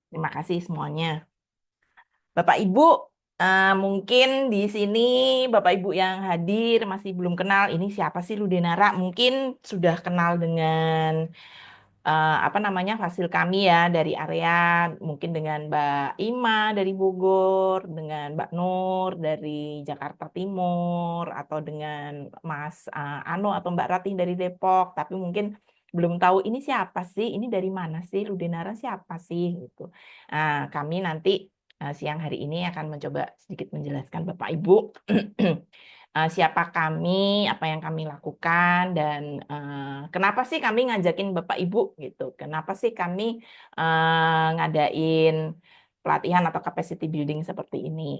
Terima kasih semuanya. Bapak Ibu, mungkin di sini Bapak Ibu yang hadir masih belum kenal ini siapa sih Ludenara. Mungkin sudah kenal dengan apa namanya fasil kami ya dari area, mungkin dengan Mbak Ima dari Bogor, dengan Mbak Nur dari Jakarta Timur, atau dengan Mas Ano atau Mbak Ratih dari Depok. Tapi mungkin belum tahu ini siapa sih, ini dari mana sih, Ludenara siapa sih gitu. Kami nanti siang hari ini akan mencoba sedikit menjelaskan Bapak Ibu siapa kami, apa yang kami lakukan, dan kenapa sih kami ngajakin Bapak Ibu gitu. Kenapa sih kami ngadain pelatihan atau capacity building seperti ini.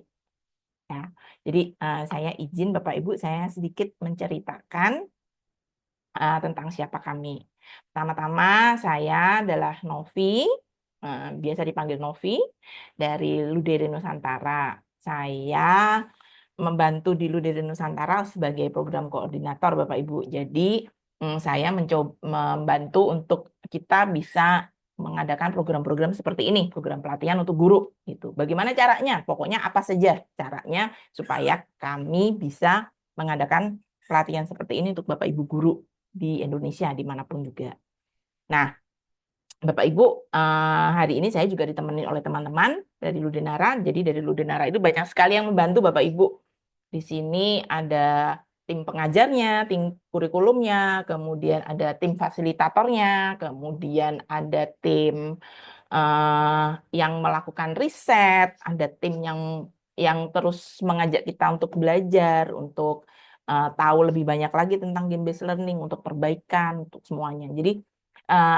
Ya. Jadi saya izin Bapak Ibu, saya sedikit menceritakan tentang siapa kami. Pertama-tama saya adalah Novi, biasa dipanggil Novi, dari Ludere Nusantara. Saya membantu di Ludere Nusantara sebagai program koordinator Bapak Ibu. Jadi saya mencoba membantu untuk kita bisa mengadakan program-program seperti ini, program pelatihan untuk guru gitu. Bagaimana caranya? Pokoknya apa saja caranya supaya kami bisa mengadakan pelatihan seperti ini untuk Bapak Ibu guru di Indonesia dimanapun juga. Nah, Bapak Ibu, hari ini saya juga ditemani oleh teman-teman dari Ludenara. Jadi dari Ludenara itu banyak sekali yang membantu Bapak Ibu. Di sini ada tim pengajarnya, tim kurikulumnya, kemudian ada tim fasilitatornya, kemudian ada tim yang melakukan riset, ada tim yang terus mengajak kita untuk belajar, untuk tahu lebih banyak lagi tentang game-based learning, untuk perbaikan, untuk semuanya. Jadi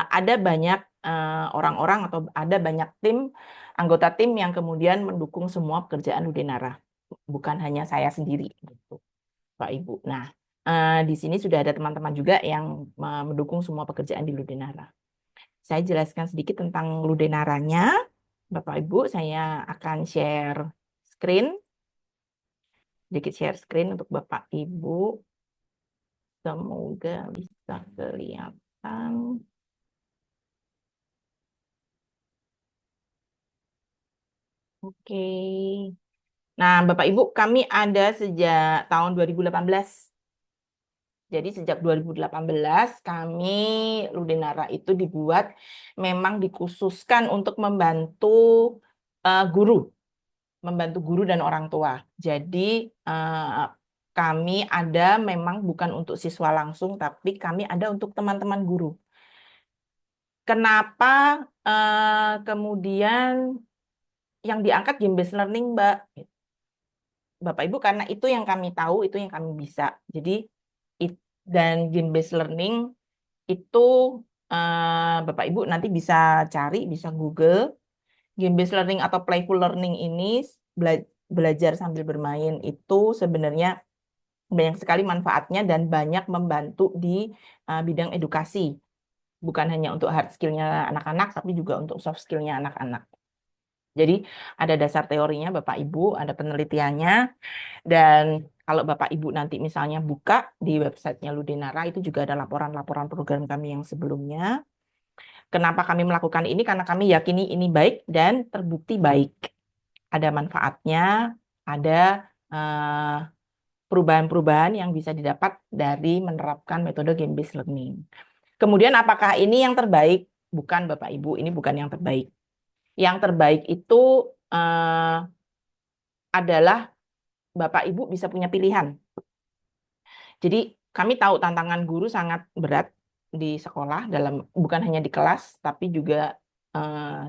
ada banyak orang-orang atau ada banyak tim, anggota tim yang kemudian mendukung semua pekerjaan Ludenara. Bukan hanya saya sendiri, gitu, Pak Ibu. Nah, di sini sudah ada teman-teman juga yang mendukung semua pekerjaan di Ludenara. Saya jelaskan sedikit tentang Ludenaranya. Bapak Ibu, saya akan share screen. Sedikit share screen untuk Bapak Ibu. Semoga bisa kelihatan. Oke. Nah, Bapak Ibu, kami ada sejak tahun 2018. Jadi sejak 2018 kami Ludenara itu dibuat memang dikhususkan untuk guru, membantu guru dan orang tua. Jadi kami ada memang bukan untuk siswa langsung, tapi kami ada untuk teman-teman guru. Kenapa kemudian yang diangkat game based learning, Mbak? Bapak Ibu, karena itu yang kami tahu, itu yang kami bisa. Jadi dan game based learning itu Bapak Ibu nanti bisa cari, bisa Google game based learning atau playful learning ini, belajar sambil bermain itu sebenarnya banyak sekali manfaatnya dan banyak membantu di bidang edukasi. Bukan hanya untuk hard skill-nya anak-anak, tapi juga untuk soft skill-nya anak-anak. Jadi ada dasar teorinya Bapak Ibu, ada penelitiannya, dan kalau Bapak Ibu nanti misalnya buka di websitenya Ludenara, itu juga ada laporan-laporan program kami yang sebelumnya. Kenapa kami melakukan ini? Karena kami yakini ini baik dan terbukti baik. Ada manfaatnya, ada eh, perubahan-perubahan yang bisa didapat dari menerapkan metode game-based learning. Kemudian apakah ini yang terbaik? Bukan Bapak Ibu, ini bukan yang terbaik. Yang terbaik itu eh, adalah Bapak Ibu bisa punya pilihan. Jadi kami tahu tantangan guru sangat berat di sekolah, bukan hanya di kelas, tapi juga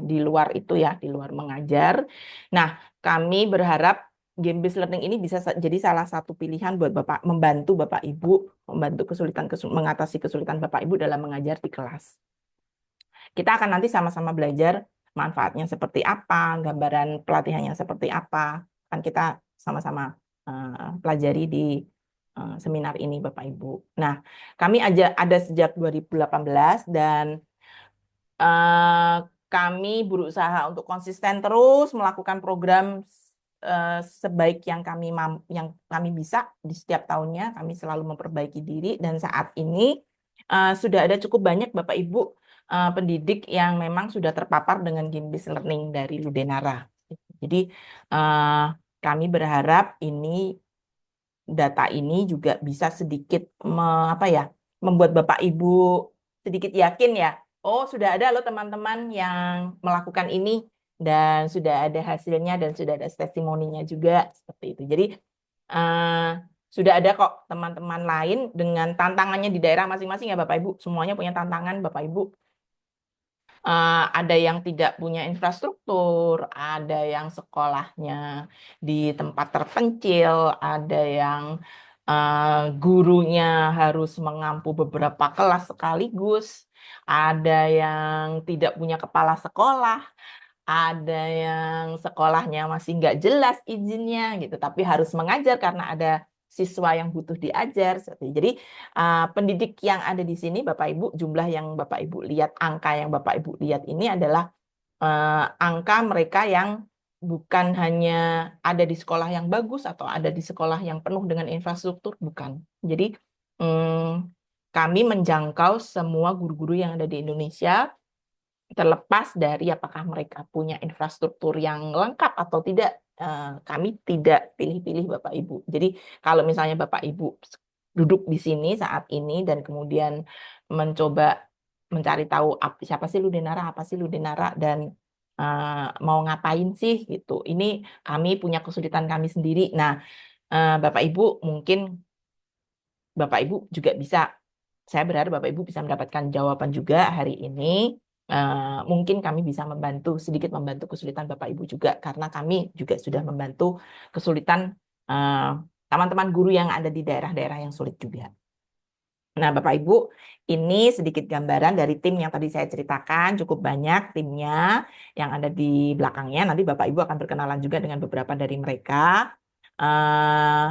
di luar itu ya, di luar mengajar. Nah, kami berharap game-based learning ini bisa jadi salah satu pilihan buat Bapak, membantu Bapak Ibu, membantu mengatasi kesulitan Bapak Ibu dalam mengajar di kelas. Kita akan nanti sama-sama belajar manfaatnya seperti apa, gambaran pelatihannya seperti apa. Kan kita sama-sama pelajari di seminar ini, Bapak Ibu. Nah, kami ada sejak 2018 dan eh, kami berusaha untuk konsisten terus melakukan program sebaik yang kami bisa di setiap tahunnya. Kami selalu memperbaiki diri dan saat ini sudah ada cukup banyak Bapak Ibu pendidik yang memang sudah terpapar dengan game based learning dari Ludenara. Jadi eh, kami berharap ini data ini juga bisa sedikit apa ya, membuat Bapak Ibu sedikit yakin ya. Oh, sudah ada loh teman-teman yang melakukan ini dan sudah ada hasilnya dan sudah ada testimoninya juga seperti itu. Jadi eh, sudah ada kok teman-teman lain dengan tantangannya di daerah masing-masing ya Bapak Ibu. Semuanya punya tantangan Bapak Ibu. Ada yang tidak punya infrastruktur, ada yang sekolahnya di tempat terpencil, ada yang gurunya harus mengampu beberapa kelas sekaligus, ada yang tidak punya kepala sekolah, ada yang sekolahnya masih nggak jelas izinnya gitu, tapi harus mengajar karena ada siswa yang butuh diajar. Jadi pendidik yang ada di sini, Bapak Ibu, jumlah yang Bapak Ibu lihat, angka yang Bapak Ibu lihat ini adalah angka mereka yang bukan hanya ada di sekolah yang bagus atau ada di sekolah yang penuh dengan infrastruktur, bukan. Jadi kami menjangkau semua guru-guru yang ada di Indonesia terlepas dari apakah mereka punya infrastruktur yang lengkap atau tidak, kami tidak pilih-pilih Bapak Ibu. Jadi kalau misalnya Bapak Ibu duduk di sini saat ini dan kemudian mencoba mencari tahu siapa sih Ludenara, apa sih Ludenara, dan mau ngapain sih gitu. Ini kami punya kesulitan kami sendiri. Nah, Bapak Ibu mungkin Bapak Ibu juga bisa, saya berharap Bapak Ibu bisa mendapatkan jawaban juga hari ini. Mungkin kami bisa membantu, sedikit membantu kesulitan Bapak Ibu juga, karena kami juga sudah membantu kesulitan eh, teman-teman guru yang ada di daerah-daerah yang sulit juga. Nah, Bapak Ibu, ini sedikit gambaran dari tim yang tadi saya ceritakan, cukup banyak timnya yang ada di belakangnya. Nanti Bapak Ibu akan berkenalan juga dengan beberapa dari mereka. Eh,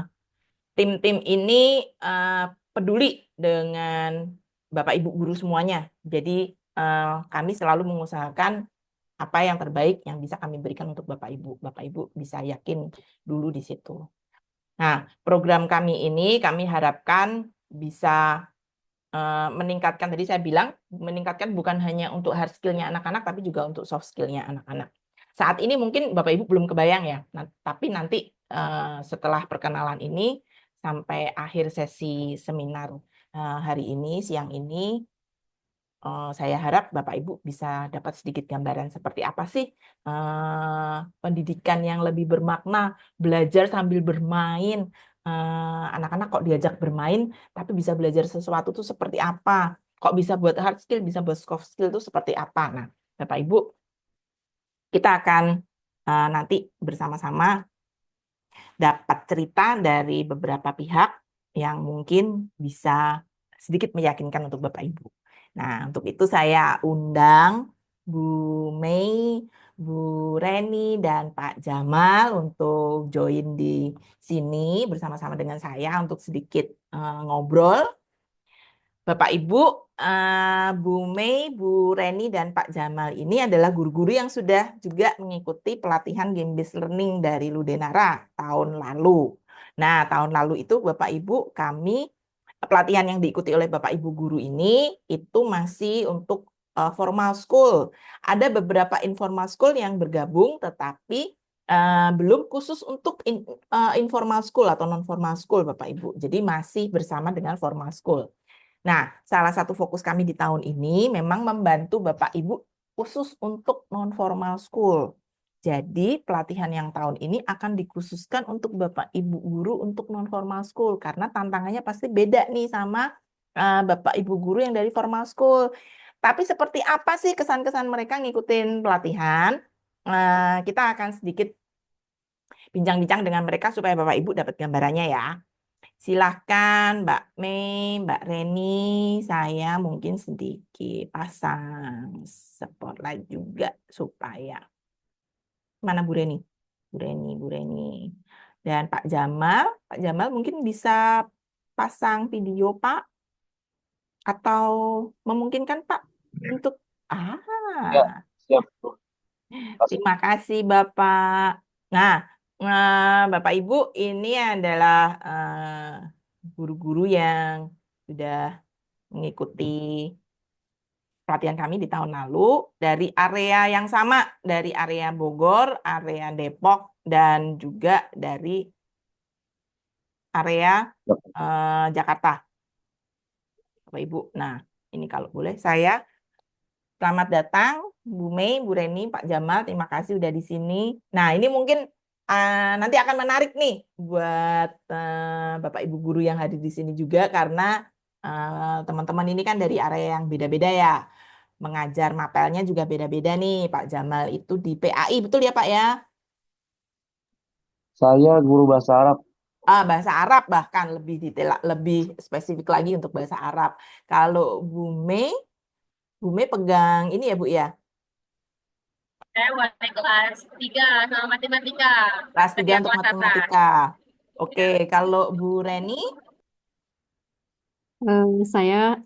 Tim-tim ini eh, peduli dengan Bapak Ibu guru semuanya. Jadi eh, kami selalu mengusahakan apa yang terbaik yang bisa kami berikan untuk Bapak Ibu. Bapak Ibu bisa yakin dulu di situ. Nah, program kami ini kami harapkan bisa meningkatkan, tadi saya bilang, meningkatkan bukan hanya untuk hard skill-nya anak-anak, tapi juga untuk soft skill-nya anak-anak. Saat ini mungkin Bapak Ibu belum kebayang ya, tapi nanti setelah perkenalan ini, sampai akhir sesi seminar hari ini, siang ini, saya harap Bapak Ibu bisa dapat sedikit gambaran seperti apa sih pendidikan yang lebih bermakna, belajar sambil bermain. Anak-anak kok diajak bermain, tapi bisa belajar sesuatu itu seperti apa? Kok bisa buat hard skill, bisa buat soft skill itu seperti apa? Nah, Bapak Ibu, kita akan nanti bersama-sama dapat cerita dari beberapa pihak yang mungkin bisa sedikit meyakinkan untuk Bapak Ibu. Nah, untuk itu saya undang Bu Mei, Bu Reni, dan Pak Jamal untuk join di sini bersama-sama dengan saya untuk sedikit ngobrol. Bapak Ibu, Bu Mei, Bu Reni, dan Pak Jamal ini adalah guru-guru yang sudah juga mengikuti pelatihan game based learning dari Ludenara tahun lalu. Nah, tahun lalu itu Bapak Ibu kami pelatihan yang diikuti oleh Bapak Ibu guru ini itu masih untuk formal school. Ada beberapa informal school yang bergabung, tetapi belum khusus untuk informal school atau non formal school, Bapak Ibu. Jadi masih bersama dengan formal school. Nah, salah satu fokus kami di tahun ini memang membantu Bapak Ibu khusus untuk non-formal school. Jadi, pelatihan yang tahun ini akan dikhususkan untuk Bapak Ibu guru untuk non-formal school, karena tantangannya pasti beda nih sama Bapak Ibu guru yang dari formal school. Tapi seperti apa sih kesan-kesan mereka ngikutin pelatihan? Kita akan sedikit bincang-bincang dengan mereka supaya Bapak Ibu dapat gambarannya ya. Silahkan Mbak Mei, Mbak Reni, saya mungkin sedikit pasang spotlight juga supaya. Mana Bu Reni? Bu Reni, Bu Reni. Dan Pak Jamal mungkin bisa pasang video Pak, atau memungkinkan Pak untuk, Ya, ah, siap. Kasih. terima kasih Bapak. Nah, Bapak Ibu, ini adalah guru-guru yang sudah mengikuti pelatihan kami di tahun lalu dari area yang sama, dari area Bogor, area Depok, dan juga dari area Jakarta, Bapak Ibu. Nah, ini kalau boleh saya selamat datang Bu Mei, Bu Reni, Pak Jamal, terima kasih udah di sini. Nah, ini mungkin nanti akan menarik nih buat Bapak Ibu guru yang hadir di sini juga karena teman-teman ini kan dari area yang beda-beda ya. Mengajar mapelnya juga beda-beda nih. Pak Jamal itu di PAI, betul ya Pak ya? Saya guru bahasa Arab. Bahasa Arab bahkan lebih detail, lebih spesifik lagi untuk bahasa Arab. Kalau Bu Mei pegang ini ya Bu ya, Saya buat kelas 3 sama matematika. kelas 3 Setiap untuk kelas atas. matematika. Oke, kalau Bu Reni, Saya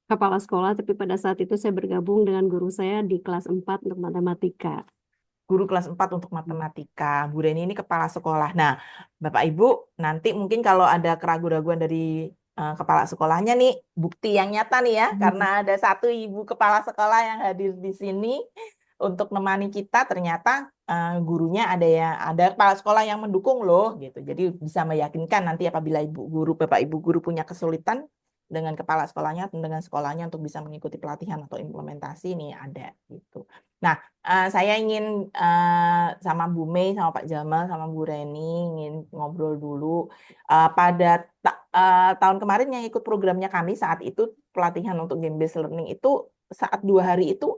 kepala sekolah, tapi pada saat itu saya bergabung dengan guru saya di kelas 4 untuk matematika. guru kelas 4 untuk matematika. Bu Reni ini kepala sekolah. Nah, Bapak Ibu, nanti mungkin kalau ada keraguan-raguan dari kepala sekolahnya nih, bukti yang nyata nih ya, karena ada satu ibu kepala sekolah yang hadir di sini untuk menemani kita, ternyata gurunya ada kepala sekolah yang mendukung loh, gitu. Jadi bisa meyakinkan nanti apabila Bapak Ibu guru punya kesulitan dengan kepala sekolahnya atau dengan sekolahnya untuk bisa mengikuti pelatihan atau implementasi nih ada gitu. Nah, saya ingin sama Bu Mei, sama Pak Jamal, sama Bu Reni ingin ngobrol dulu. Pada tahun kemarin yang ikut programnya kami saat itu pelatihan untuk game based learning itu saat 2 hari itu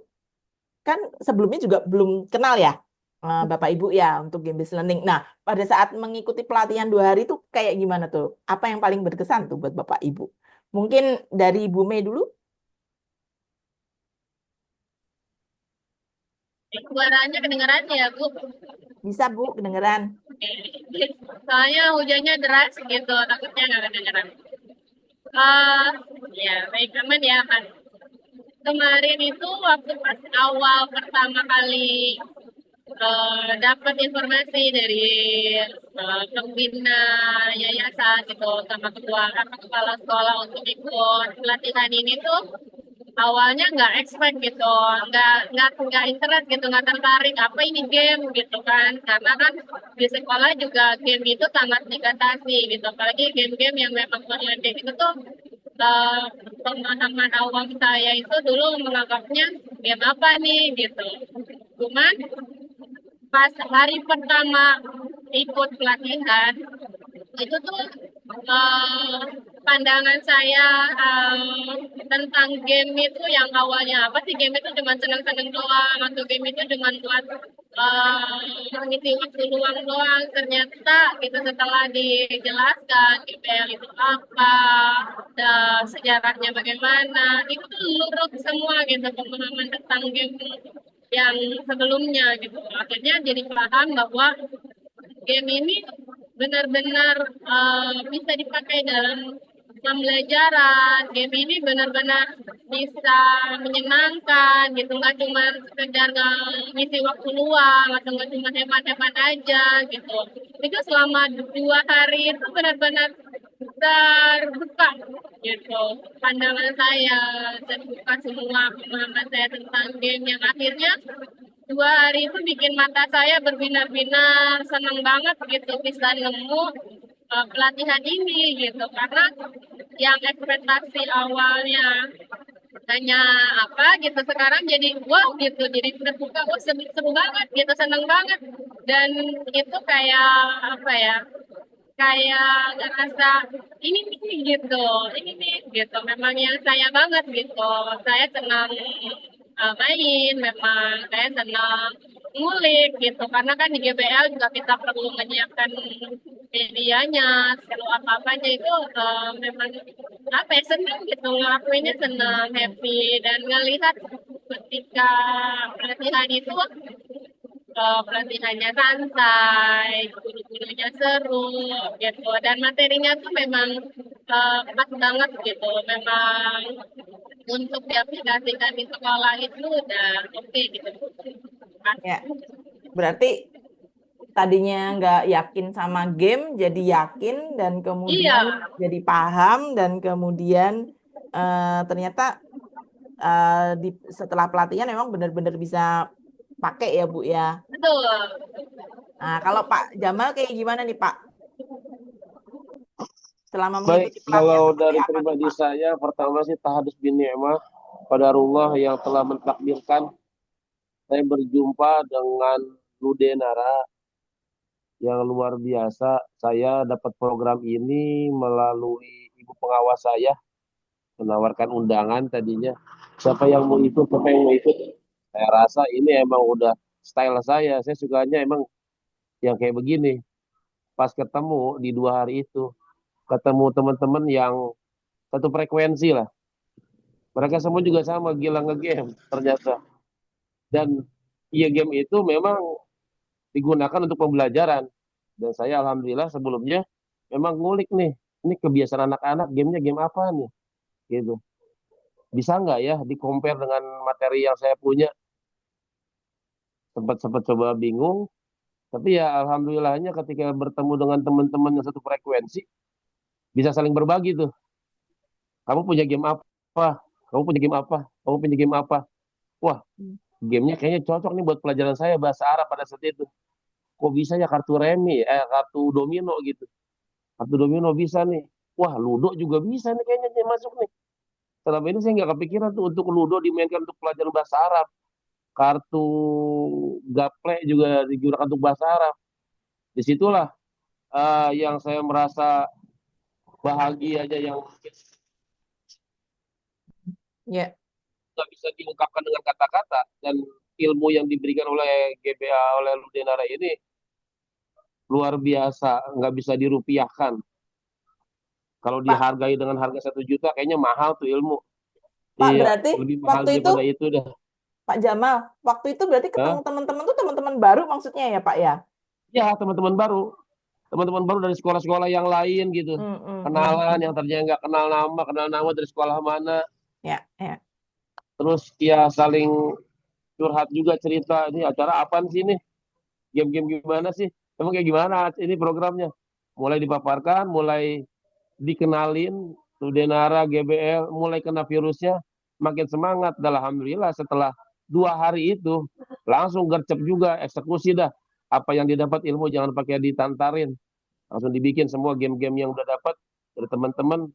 kan sebelumnya juga belum kenal ya Bapak Ibu ya untuk game based learning. Nah, pada saat mengikuti pelatihan 2 hari itu kayak gimana tuh? Apa yang paling berkesan tuh buat Bapak Ibu? Mungkin dari Bu Mei dulu. Suaranya kedengeran ya, Bu. Bisa Bu, kedengeran. Soalnya hujannya deras gitu, takutnya nggak kedengeran. Ya, baik aman ya, Pak. Kemarin itu waktu pas awal pertama kali dapat informasi dari pembina yayasan gitu sama kepala sekolah untuk ikut pelatihan ini tuh awalnya nggak expect gitu, nggak interest gitu, nggak tertarik apa ini game gitu kan, karena kan di sekolah juga game itu sangat dibatasi gitu, apalagi game-game yang memang online game itu tuh uh, pemahaman awam saya itu dulu menganggapnya game apa nih gitu. Cuman pas hari pertama ikut pelatihan itu tuh uh, pandangan saya tentang game itu yang awalnya apa sih game itu cuma seneng-seneng doang atau game itu cuma buat ngisi waktu luang doang, ternyata gitu setelah dijelaskan IPL itu apa dan sejarahnya bagaimana itu tuh luruh semua gitu pemahaman tentang game yang sebelumnya gitu, akhirnya jadi paham bahwa game ini benar-benar bisa dipakai dalam pembelajaran. Game ini benar-benar bisa menyenangkan gitu, nggak cuma sekedar ngisi waktu luang atau nggak cuma hemat-hemat aja gitu. Itu selama 2 hari itu benar-benar terbuka gitu pandangan saya, terbuka semua pemahaman saya tentang game yang akhirnya 2 hari itu bikin mata saya berbinar-binar, senang banget gitu bisa nemu pelatihan ini gitu, karena yang ekspektasi awalnya hanya apa gitu sekarang jadi wow gitu, jadi terbuka, oh seru banget gitu, senang banget, dan itu kayak apa ya, kayak ngerasa ini nih gitu, ini nih gitu, memang yang saya banget gitu, saya senang main, memang saya senang ngulik gitu, karena kan di GBL juga kita perlu menyiapkan medianya, perlu apa-apanya itu memang apa ya, senang gitu, ngelakuinnya senang, happy, dan ngelihat ketika pelatihan itu pelatihannya santai, guru-gurunya seru gitu, dan materinya tuh memang pas banget gitu, memang untuk diaplikasikan di sekolah itu udah oke gitu. Pas. Ya, berarti tadinya nggak yakin sama game jadi yakin dan Iya, kemudian jadi paham dan kemudian ternyata setelah pelatihan memang benar-benar bisa pakai ya Bu ya. Betul. Nah, kalau Pak Jamal kayak gimana nih Pak? Selama Baik, mengikuti pelatihan kalau seperti dari apa tuh pribadi Pak? saya, pertama sih tahadus bin ni'mah qadarullah yang telah mentakdirkan saya berjumpa dengan Ludenara yang luar biasa. Saya dapat program ini melalui ibu pengawas saya menawarkan undangan tadinya. Siapa yang mau ikut, siapa yang mau ikut. Saya rasa ini emang udah style saya. Saya sukanya emang yang kayak begini. Pas ketemu di 2 hari itu, ketemu teman-teman yang satu frekuensi lah. Mereka semua juga sama, gila ngegame ternyata. Dan iya game itu memang digunakan untuk pembelajaran. Dan saya alhamdulillah sebelumnya memang ngulik nih, ini kebiasaan anak-anak gamenya game apa nih, gitu. Bisa nggak ya di compare dengan materi yang saya punya? Sempat-sempat coba bingung, tapi ya alhamdulillahnya ketika bertemu dengan teman-teman yang satu frekuensi, bisa saling berbagi tuh. Kamu punya game apa? Kamu punya game apa? Kamu punya game apa? Wah, gamenya kayaknya cocok nih buat pelajaran saya bahasa Arab pada saat itu. Kok bisa ya kartu remi, kartu domino gitu. Kartu domino bisa nih. Wah, Ludo juga bisa nih kayaknya nih masuk nih. Selama ini saya nggak kepikiran tuh untuk Ludo dimainkan untuk pelajaran bahasa Arab. Kartu gaple juga digunakan untuk bahasa Arab. Disitulah yang saya merasa bahagia aja yang mungkin Ya, nggak bisa diungkapkan dengan kata-kata dan ilmu yang diberikan oleh GBA oleh Ludenara ini luar biasa, nggak bisa dirupiahkan. Kalau Pak. dihargai dengan harga 1 juta, kayaknya mahal tuh ilmu. Pak Iya, berarti lebih mahal waktu itu daripada itu dah. Pak Jamal, waktu itu berarti ketemu Hah? teman-teman tuh teman-teman baru maksudnya ya Pak ya? Ya, teman-teman baru dari sekolah-sekolah yang lain gitu. Hmm, hmm, hmm, Kenalan hmm. yang tadinya nggak kenal nama dari sekolah mana. Ya, ya. Terus ya saling curhat juga cerita, ini acara apaan sih ini? Game-game gimana sih? Emang kayak gimana ini programnya? Mulai dipaparkan, mulai dikenalin, Ludenara, GBL, mulai kena virusnya, makin semangat. Dan alhamdulillah setelah 2 hari itu, langsung gercep juga, eksekusi dah. Apa yang didapat ilmu jangan pakai ditantarin. Langsung dibikin semua game-game yang udah dapat dari teman-teman,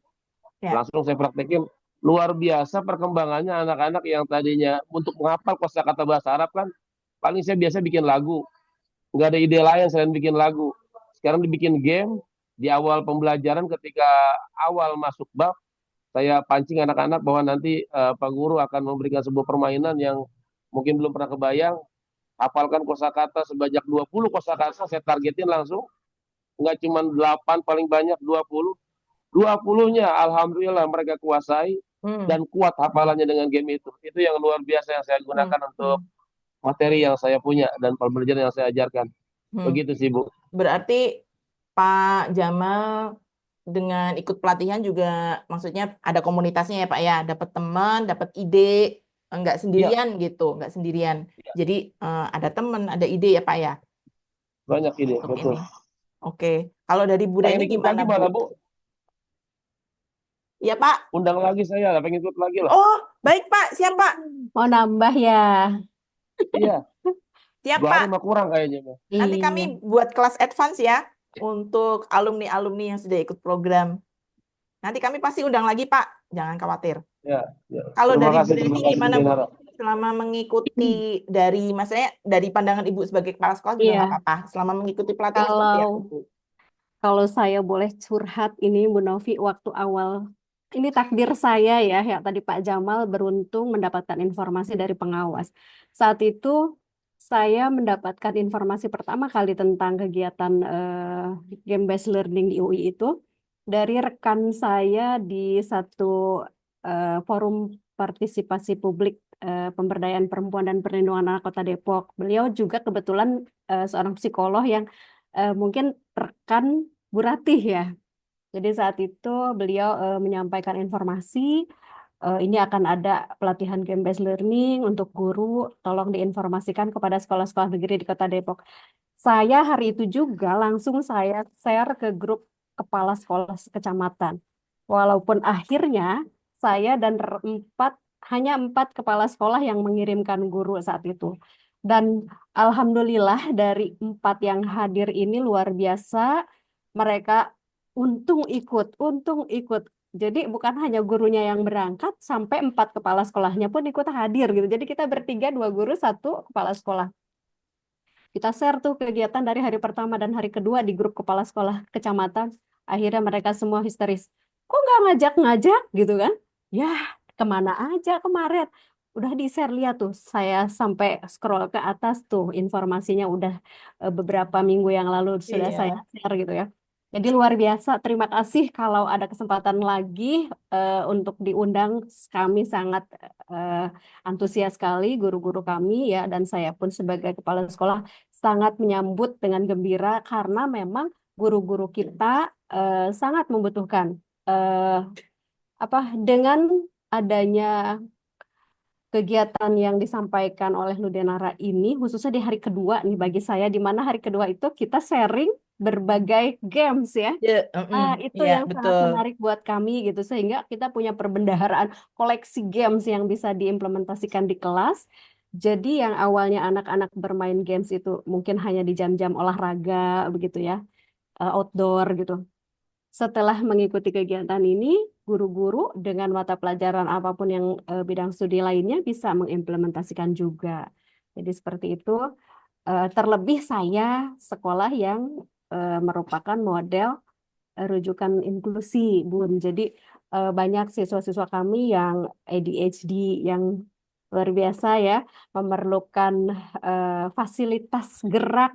Ya. langsung saya praktekin. Luar biasa perkembangannya anak-anak yang tadinya untuk menghafal kosakata bahasa Arab kan, paling saya biasa bikin lagu. Nggak ada ide lain selain bikin lagu. Sekarang dibikin game, di awal pembelajaran ketika awal masuk bab, saya pancing anak-anak bahwa nanti Pak Guru akan memberikan sebuah permainan yang mungkin belum pernah kebayang. Hafalkan kosakata sebanyak 20 kosakata, saya targetin langsung. Nggak cuma 8, paling banyak 20. 20-nya alhamdulillah mereka kuasai Hmm, dan kuat hafalannya dengan game itu. Itu yang luar biasa yang saya hmm, gunakan untuk hmm, materi yang saya punya dan pembelajaran yang saya ajarkan. hmm. Begitu sih, Bu. Berarti Pak Jamal dengan ikut pelatihan juga maksudnya ada komunitasnya ya Pak ya, dapat teman, dapat ide, nggak Iya, sendirian gitu, nggak sendirian. ya, Jadi ada teman, ada ide ya Pak ya banyak ide, untuk betul. ini. Oke, kalau dari Bu Pengen Reni ikut gimana lagi Bu? malah, Bu. Ya Pak. Undang lagi saya, pengen ikut lagi lah. Oh, baik Pak, siap Pak, Mau nambah ya? Iya, siap 2 hari Pak. mah kurang kayaknya, Mas. Nanti kami Iya. buat kelas advance ya untuk alumni-alumni yang sudah ikut program. Nanti kami pasti undang lagi Pak, jangan khawatir. Ya, ya. Kalau dari Bu Terima Reni kasih, Bu gimana Bu? Denara. Selama mengikuti dari, maksudnya dari pandangan Ibu sebagai kepala sekolah juga nggak Iya, apa-apa. Selama mengikuti pelatihan seperti apa kalau Bu? kalau saya boleh curhat ini Bu Novi, waktu awal ini takdir saya ya, ya tadi Pak Jamal beruntung mendapatkan informasi dari pengawas. Saat itu saya mendapatkan informasi pertama kali tentang kegiatan game based learning di UI itu dari rekan saya di satu forum partisipasi publik pemberdayaan perempuan dan perlindungan anak Kota Depok. Beliau juga kebetulan seorang psikolog yang mungkin rekan Bu Ratih ya. Jadi saat itu beliau menyampaikan informasi ini akan ada pelatihan game based learning untuk guru, tolong diinformasikan kepada sekolah-sekolah negeri di Kota Depok. Saya hari itu juga langsung saya share ke grup kepala sekolah kecamatan. Walaupun akhirnya saya dan 4 hanya 4 kepala sekolah yang mengirimkan guru saat itu. Dan alhamdulillah dari 4 yang hadir ini luar biasa. Mereka untung ikut. Jadi bukan hanya gurunya yang berangkat, sampai 4 kepala sekolahnya pun ikut hadir gitu. Jadi kita bertiga, 2 guru, 1 kepala sekolah. Kita share tuh kegiatan dari hari pertama dan hari kedua di grup kepala sekolah kecamatan. Akhirnya mereka semua histeris. Kok nggak ngajak-ngajak gitu kan? Ya, kemana aja kemarin? Udah di-share, lihat tuh. Saya sampai scroll ke atas tuh informasinya udah beberapa minggu yang lalu sudah saya Iya. share gitu ya. Jadi luar biasa. Terima kasih kalau ada kesempatan lagi untuk diundang. Kami sangat eh, antusias sekali guru-guru kami ya, dan saya pun sebagai kepala sekolah sangat menyambut dengan gembira karena memang guru-guru kita sangat membutuhkan dengan adanya kegiatan yang disampaikan oleh Ludenara ini, khususnya di hari kedua nih bagi saya, di mana hari kedua itu kita sharing berbagai games ya. Ya, Itu ya yang sangat betul. menarik buat kami gitu, sehingga kita punya perbendaharaan koleksi games yang bisa diimplementasikan di kelas. Jadi yang awalnya anak-anak bermain games itu mungkin hanya di jam-jam olahraga begitu ya, outdoor gitu. Setelah mengikuti kegiatan ini, guru-guru dengan mata pelajaran apapun yang bidang studi lainnya bisa mengimplementasikan juga. Jadi seperti itu. Terlebih saya sekolah yang merupakan model rujukan inklusi, Bun. Jadi banyak siswa-siswa kami yang ADHD yang luar biasa ya, memerlukan fasilitas gerak,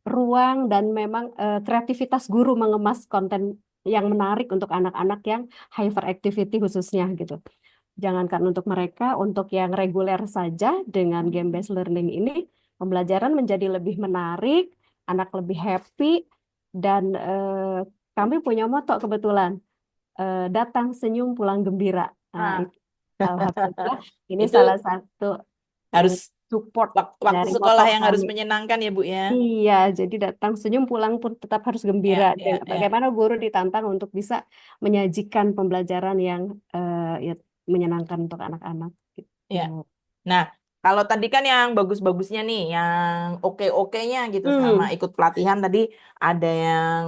ruang, dan memang kreativitas guru mengemas konten yang menarik untuk anak-anak yang hyperactivity khususnya gitu. Jangankan untuk mereka, untuk yang reguler saja dengan game-based learning ini, pembelajaran menjadi lebih menarik, anak lebih happy, dan kami punya moto kebetulan, datang senyum pulang gembira. Nah, Itu, alhamdulillah, ini itu salah satu harus support waktu dari sekolah moto yang harus kami. menyenangkan ya, Bu ya. Iya, jadi datang senyum pulang pun tetap harus gembira. Ya, ya, ya, Bagaimana guru ditantang untuk bisa menyajikan pembelajaran yang ya, menyenangkan untuk anak-anak gitu. ya. Nah, kalau tadi kan yang bagus-bagusnya nih, yang oke-okenya gitu sama Hmm, ikut pelatihan tadi ada yang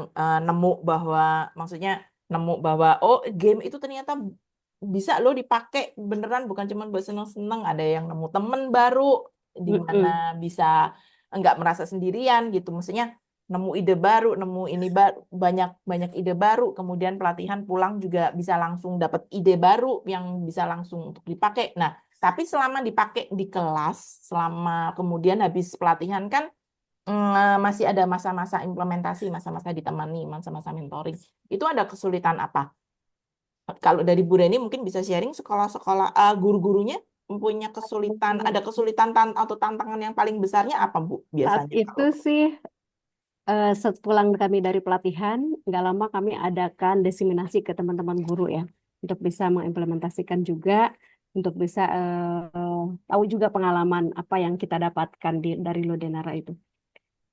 nemu bahwa, maksudnya nemu bahwa oh game itu ternyata bisa loh dipakai beneran, bukan cuma buat seneng-seneng. Ada yang nemu temen baru di mana mm-mm. bisa nggak merasa sendirian gitu. Maksudnya nemu ide baru, nemu ini baru, banyak banyak ide baru. Kemudian pelatihan pulang juga bisa langsung dapat ide baru yang bisa langsung untuk dipakai. Nah, tapi selama dipakai di kelas, selama kemudian habis pelatihan kan masih ada masa-masa implementasi, masa-masa ditemani, masa-masa mentoring. Itu ada kesulitan apa? Kalau dari Bu Reni mungkin bisa sharing sekolah-sekolah guru-gurunya punya kesulitan, ada kesulitan atau tantangan yang paling besarnya apa Bu Saat biasanya itu kalau sih sepulang kami dari pelatihan, nggak lama kami adakan diseminasi ke teman-teman guru ya, untuk bisa mengimplementasikan juga, untuk bisa tahu juga pengalaman apa yang kita dapatkan dari Lodenara itu.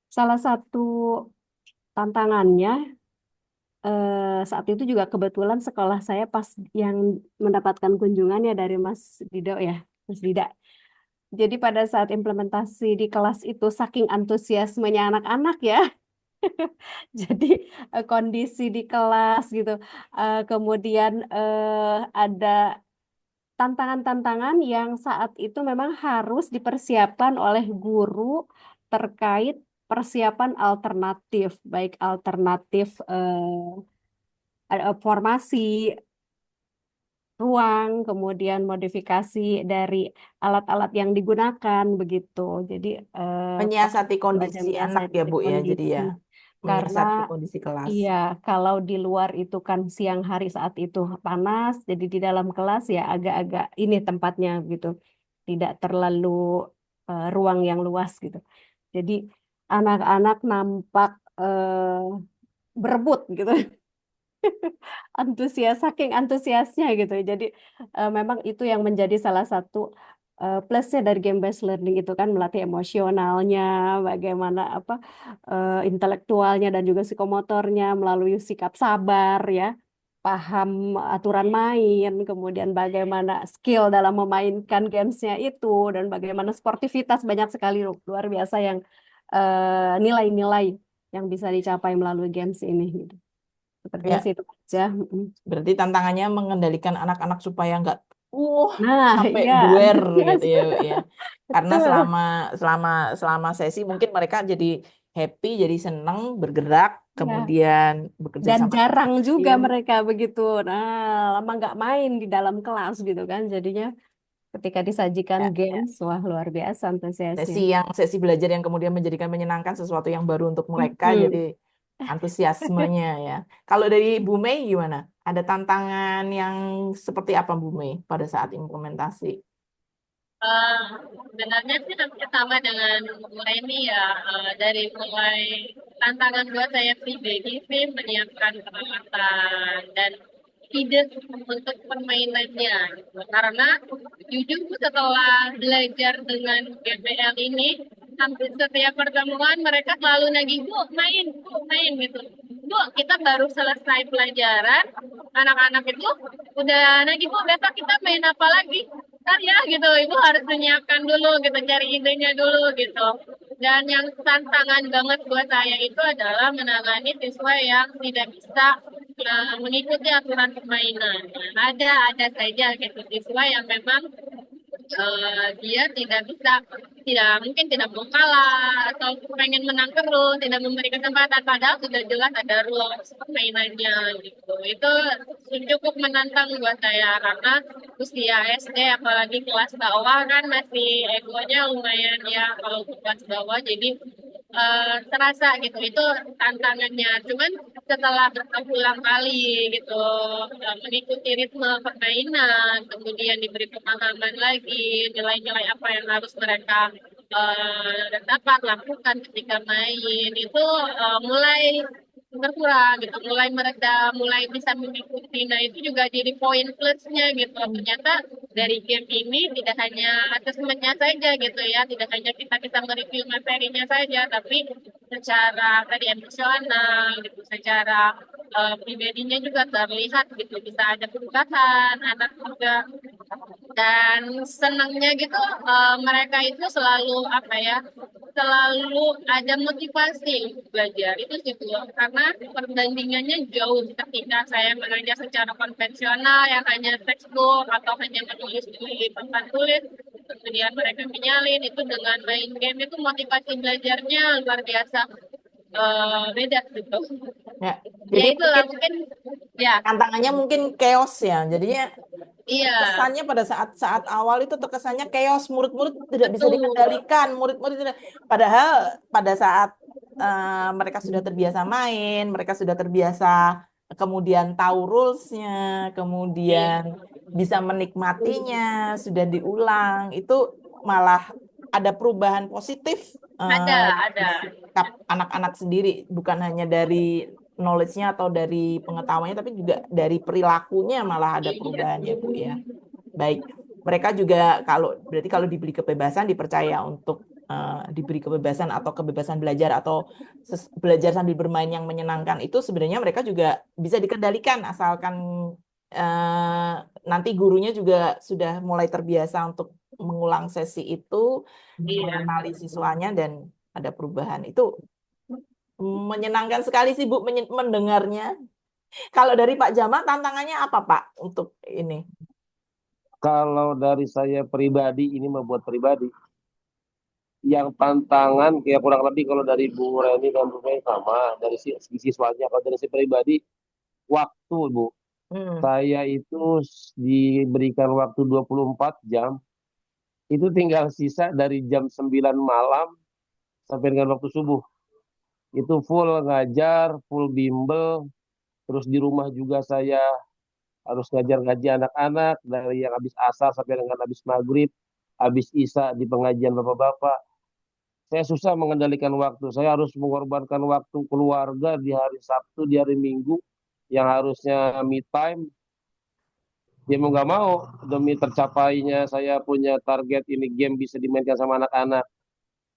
Salah satu tantangannya saat itu juga kebetulan sekolah saya pas yang mendapatkan kunjungannya dari Mas Dido ya, Mas Dida. Jadi pada saat implementasi di kelas itu saking antusiasmenya anak-anak ya, jadi kondisi di kelas gitu, kemudian ada tantangan-tantangan yang saat itu memang harus dipersiapkan oleh guru terkait persiapan alternatif, baik alternatif formasi, ruang, kemudian modifikasi dari alat-alat yang digunakan begitu. Jadi pas menyiasati kondisi belajarnya anak saya ya di Bu ya, jadi kondisi, ya karena menyiasati kondisi kelas. iya, kalau di luar itu kan siang hari saat itu panas, jadi di dalam kelas ya agak-agak ini tempatnya gitu, tidak terlalu ruang yang luas gitu. Jadi anak-anak nampak berebut gitu, saking antusiasnya gitu. Jadi memang itu yang menjadi salah satu plusnya dari game based learning itu kan, melatih emosionalnya, bagaimana intelektualnya dan juga psikomotornya melalui sikap sabar ya. paham aturan main, kemudian bagaimana skill dalam memainkan gamesnya itu, dan bagaimana sportivitas banyak sekali luar biasa yang nilai-nilai yang bisa dicapai melalui games ini. Gitu. Sepertinya Ya, sih itu aja. Mm-mm. berarti tantangannya mengendalikan anak-anak supaya nggak Nah, sampai ya, duer gitu yes, ya, Bu, ya. Karena betul. selama selama sesi mungkin mereka jadi happy, jadi seneng bergerak, Ya. kemudian bekerja Dan sama dengan jarang juga tim. mereka begitu. Nah, lama nggak main di dalam kelas gitu kan. Jadinya ketika disajikan Ya, ya. games, wah luar biasa antusiasnya. Sesi belajar yang kemudian menjadikan menyenangkan sesuatu yang baru untuk mereka, jadi Mm-mm. antusiasmenya ya. Kalau dari Bu Mei gimana? Ada tantangan yang seperti apa Bu Mei pada saat implementasi? Eh, Sebenarnya sih hampir sama dengan mulai ini ya, dari mulai tantangan buat saya pribadi sih menyiapkan peralatan dan ide untuk permainannya gitu. Karena jujur setelah belajar dengan GPL ini, hampir setiap pertemuan mereka selalu nagih, Bu, main gitu. Bu, kita baru selesai pelajaran, anak-anak itu udah nagih, Bu, besok kita main apa lagi? Ntar ya gitu, ibu harus menyiapkan dulu gitu, cari idenya dulu gitu. Dan yang tantangan banget buat saya itu adalah menangani siswa yang tidak bisa mengikuti aturan permainan. Nah, ada saja gitu siswa yang memang dia tidak mungkin tidak mau kalah atau pengen menang terus, tidak memberi kesempatan padahal sudah jelas ada rules permainannya gitu. Itu cukup menantang buat saya karena usia SD apalagi kelas bawah kan masih egonya lumayan ya kalau kelas bawah, jadi terasa gitu itu tantangannya. Cuman setelah berulang kali gitu mengikuti ritme permainan, kemudian diberi pemahaman lagi nilai-nilai apa yang harus mereka dapat lakukan ketika main itu mulai berkurang gitu, mulai mereda, mulai bisa mengikuti. Nah itu juga jadi poin plusnya gitu. Ternyata dari game ini tidak hanya asesmennya saja gitu ya, tidak hanya kita bisa mereview materinya saja, tapi secara tadi emosional gitu, secara pribadinya juga terlihat gitu, bisa ada perubahan anak juga. Dan senangnya gitu mereka itu selalu apa ya, selalu ada motivasi untuk belajar itu sih Bu. Karena perbandingannya jauh ketika saya mengajar secara konvensional yang hanya textbook atau hanya menulis di papan tulis, kemudian mereka menyalin itu dengan main game itu motivasi belajarnya luar biasa beda gitu. Ya, Ya jadi itulah mungkin mungkin ya. tantangannya mungkin chaos ya. Jadinya Iya, kesannya pada saat awal itu terkesannya chaos, murid-murid tidak bisa betul. dikendalikan, murid-murid tidak. Padahal pada saat mereka sudah terbiasa main, mereka sudah terbiasa kemudian tahu rules-nya, Iya, kemudian bisa menikmatinya, sudah diulang, itu malah ada perubahan positif ada, di ada. sikap anak-anak sendiri, bukan hanya dari knowledge-nya atau dari pengetahuannya, tapi juga dari perilakunya malah ada Iya, perubahan ya Bu ya. Baik, mereka juga berarti kalau diberi kebebasan dipercaya untuk diberi kebebasan atau kebebasan belajar atau belajar sambil bermain yang menyenangkan itu sebenarnya mereka juga bisa dikendalikan asalkan eh, nanti gurunya juga sudah mulai terbiasa untuk mengulang sesi itu, iya. mengenali siswanya dan ada perubahan. Itu menyenangkan sekali sih Bu mendengarnya. Kalau dari Pak Jamal tantangannya apa Pak untuk ini? Kalau dari saya pribadi, ini membuat pribadi, yang tantangan kayak kurang lebih kalau dari Bu Reni dan Bu Mei sama, dari sisi siswanya. Kalau dari si pribadi, waktu Bu. Hmm. Saya itu diberikan waktu 24 jam, itu tinggal sisa dari jam 9 malam sampai dengan waktu subuh. Itu full ngajar, full bimbel, terus di rumah juga saya harus ngajar-ngaji anak-anak dari yang habis asar sampai dengan habis maghrib, habis isya di pengajian bapak-bapak. Saya susah mengendalikan waktu. Saya harus mengorbankan waktu keluarga di hari Sabtu, di hari Minggu, yang harusnya me time. Dia mau nggak mau, demi tercapainya saya punya target ini game bisa dimainkan sama anak-anak.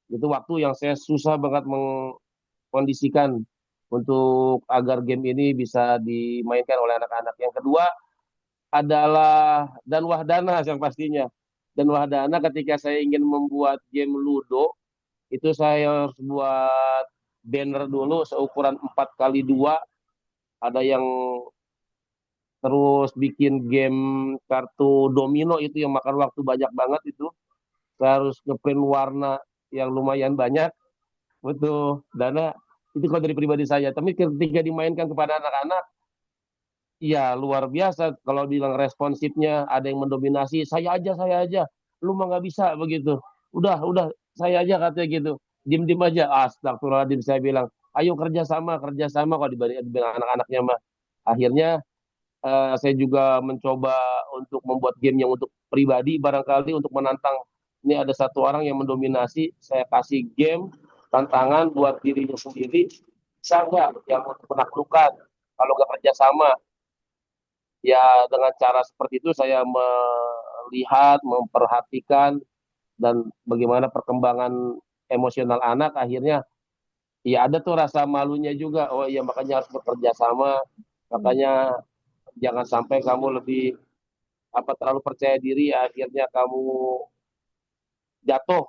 Itu waktu yang saya susah banget mengkondisikan untuk agar game ini bisa dimainkan oleh anak-anak. Yang kedua adalah dan wahdana yang pastinya. Dan wahdana ketika saya ingin membuat game Ludo, itu saya harus buat banner dulu seukuran 4x2. Ada yang terus bikin game kartu domino itu yang makan waktu banyak banget itu. Saya harus ngeprint warna yang lumayan banyak. Betul, dana itu kalau dari pribadi saya. Tapi ketika dimainkan kepada anak-anak, iya luar biasa. Kalau bilang responsifnya, ada yang mendominasi, saya aja. Lu mah nggak bisa begitu. Udah, saya aja katanya gitu. Diem-diem aja. Astagfirullahaladzim saya bilang, ayo kerja sama kalau dibanding anak-anaknya mah. Akhirnya saya juga mencoba untuk membuat game yang untuk pribadi barangkali untuk menantang. Ini ada satu orang yang mendominasi, saya kasih game tantangan buat dirinya sendiri, bisa nggak yang untuk menaklukkan kalau nggak kerjasama. Ya dengan cara seperti itu saya melihat, memperhatikan dan bagaimana perkembangan emosional anak. Akhirnya ya ada tuh rasa malunya juga. Oh iya makanya harus bekerja sama, makanya jangan sampai kamu lebih terlalu percaya diri akhirnya kamu jatuh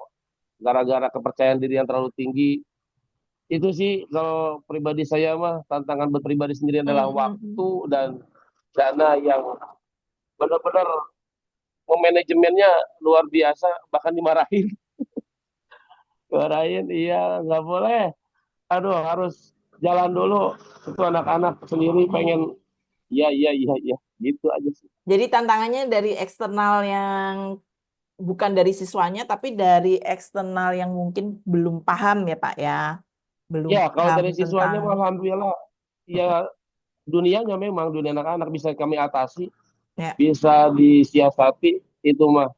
gara-gara kepercayaan diri yang terlalu tinggi. Itu sih kalau pribadi saya mah tantangan berpribadi sendiri adalah waktu dan dana yang benar-benar manajemennya luar biasa, bahkan dimarahin iya nggak boleh, aduh harus jalan dulu. Itu anak-anak sendiri pengen iya gitu aja sih. Jadi tantangannya dari eksternal yang bukan dari siswanya, tapi dari eksternal yang mungkin belum paham ya Pak ya. Belum Ya kalau paham dari siswanya tentang. alhamdulillah ya dunianya memang dunia anak-anak bisa kami atasi, Ya. bisa disiasati itu mah.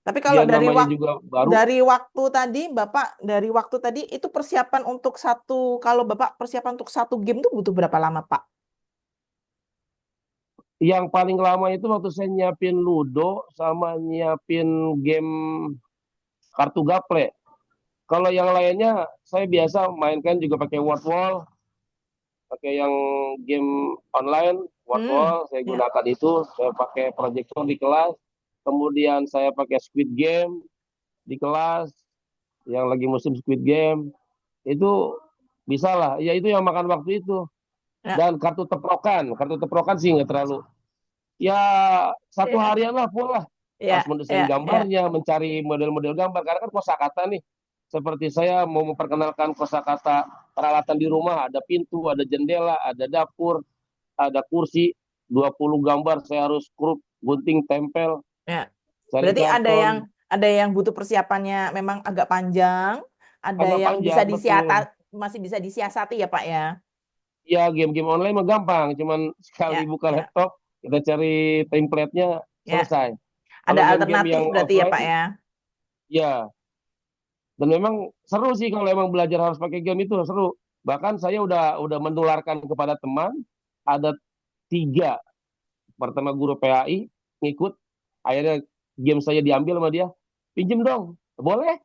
Tapi kalau Dia dari namanya juga baru. dari waktu tadi, Bapak dari waktu tadi itu persiapan untuk kalau Bapak persiapan untuk satu game itu butuh berapa lama, Pak? Yang paling lama itu waktu saya nyiapin Ludo sama nyiapin game kartu gaple. Kalau yang lainnya saya biasa mainkan juga pakai word wall, pakai yang game online word Hmm, wall saya ya. gunakan itu, saya pakai projector di kelas, kemudian saya pakai Squid Game di kelas yang lagi musim Squid Game itu bisa lah. Ya itu yang makan waktu itu. Ya, Dan kartu teprokan sih nggak terlalu. Ya satu ya, harian lah full lah. Harus ya, mendesain ya, ya. gambarnya, mencari model-model gambar. Karena kan kosakata nih. Seperti saya mau memperkenalkan kosakata peralatan di rumah. Ada pintu, ada jendela, ada dapur, ada kursi. 20 gambar saya harus krup, gunting, tempel, Ya. cari Berarti karton. ada yang butuh persiapannya memang agak panjang, ada Agak yang panjang, betul. masih bisa disiasati ya, Pak ya. Ya game-game online mah gampang. Cuman sekali Ya, buka ya, laptop, kita cari template-nya, ya. selesai. Ada Kalau game-game alternatif yang berarti ya, Pak offline, ya. ya. Dan memang seru sih kalau emang belajar harus pakai game itu seru. Bahkan saya udah menularkan kepada teman, ada 3. Pertama guru PAI ngikut, akhirnya game saya diambil sama dia, pinjem dong, boleh.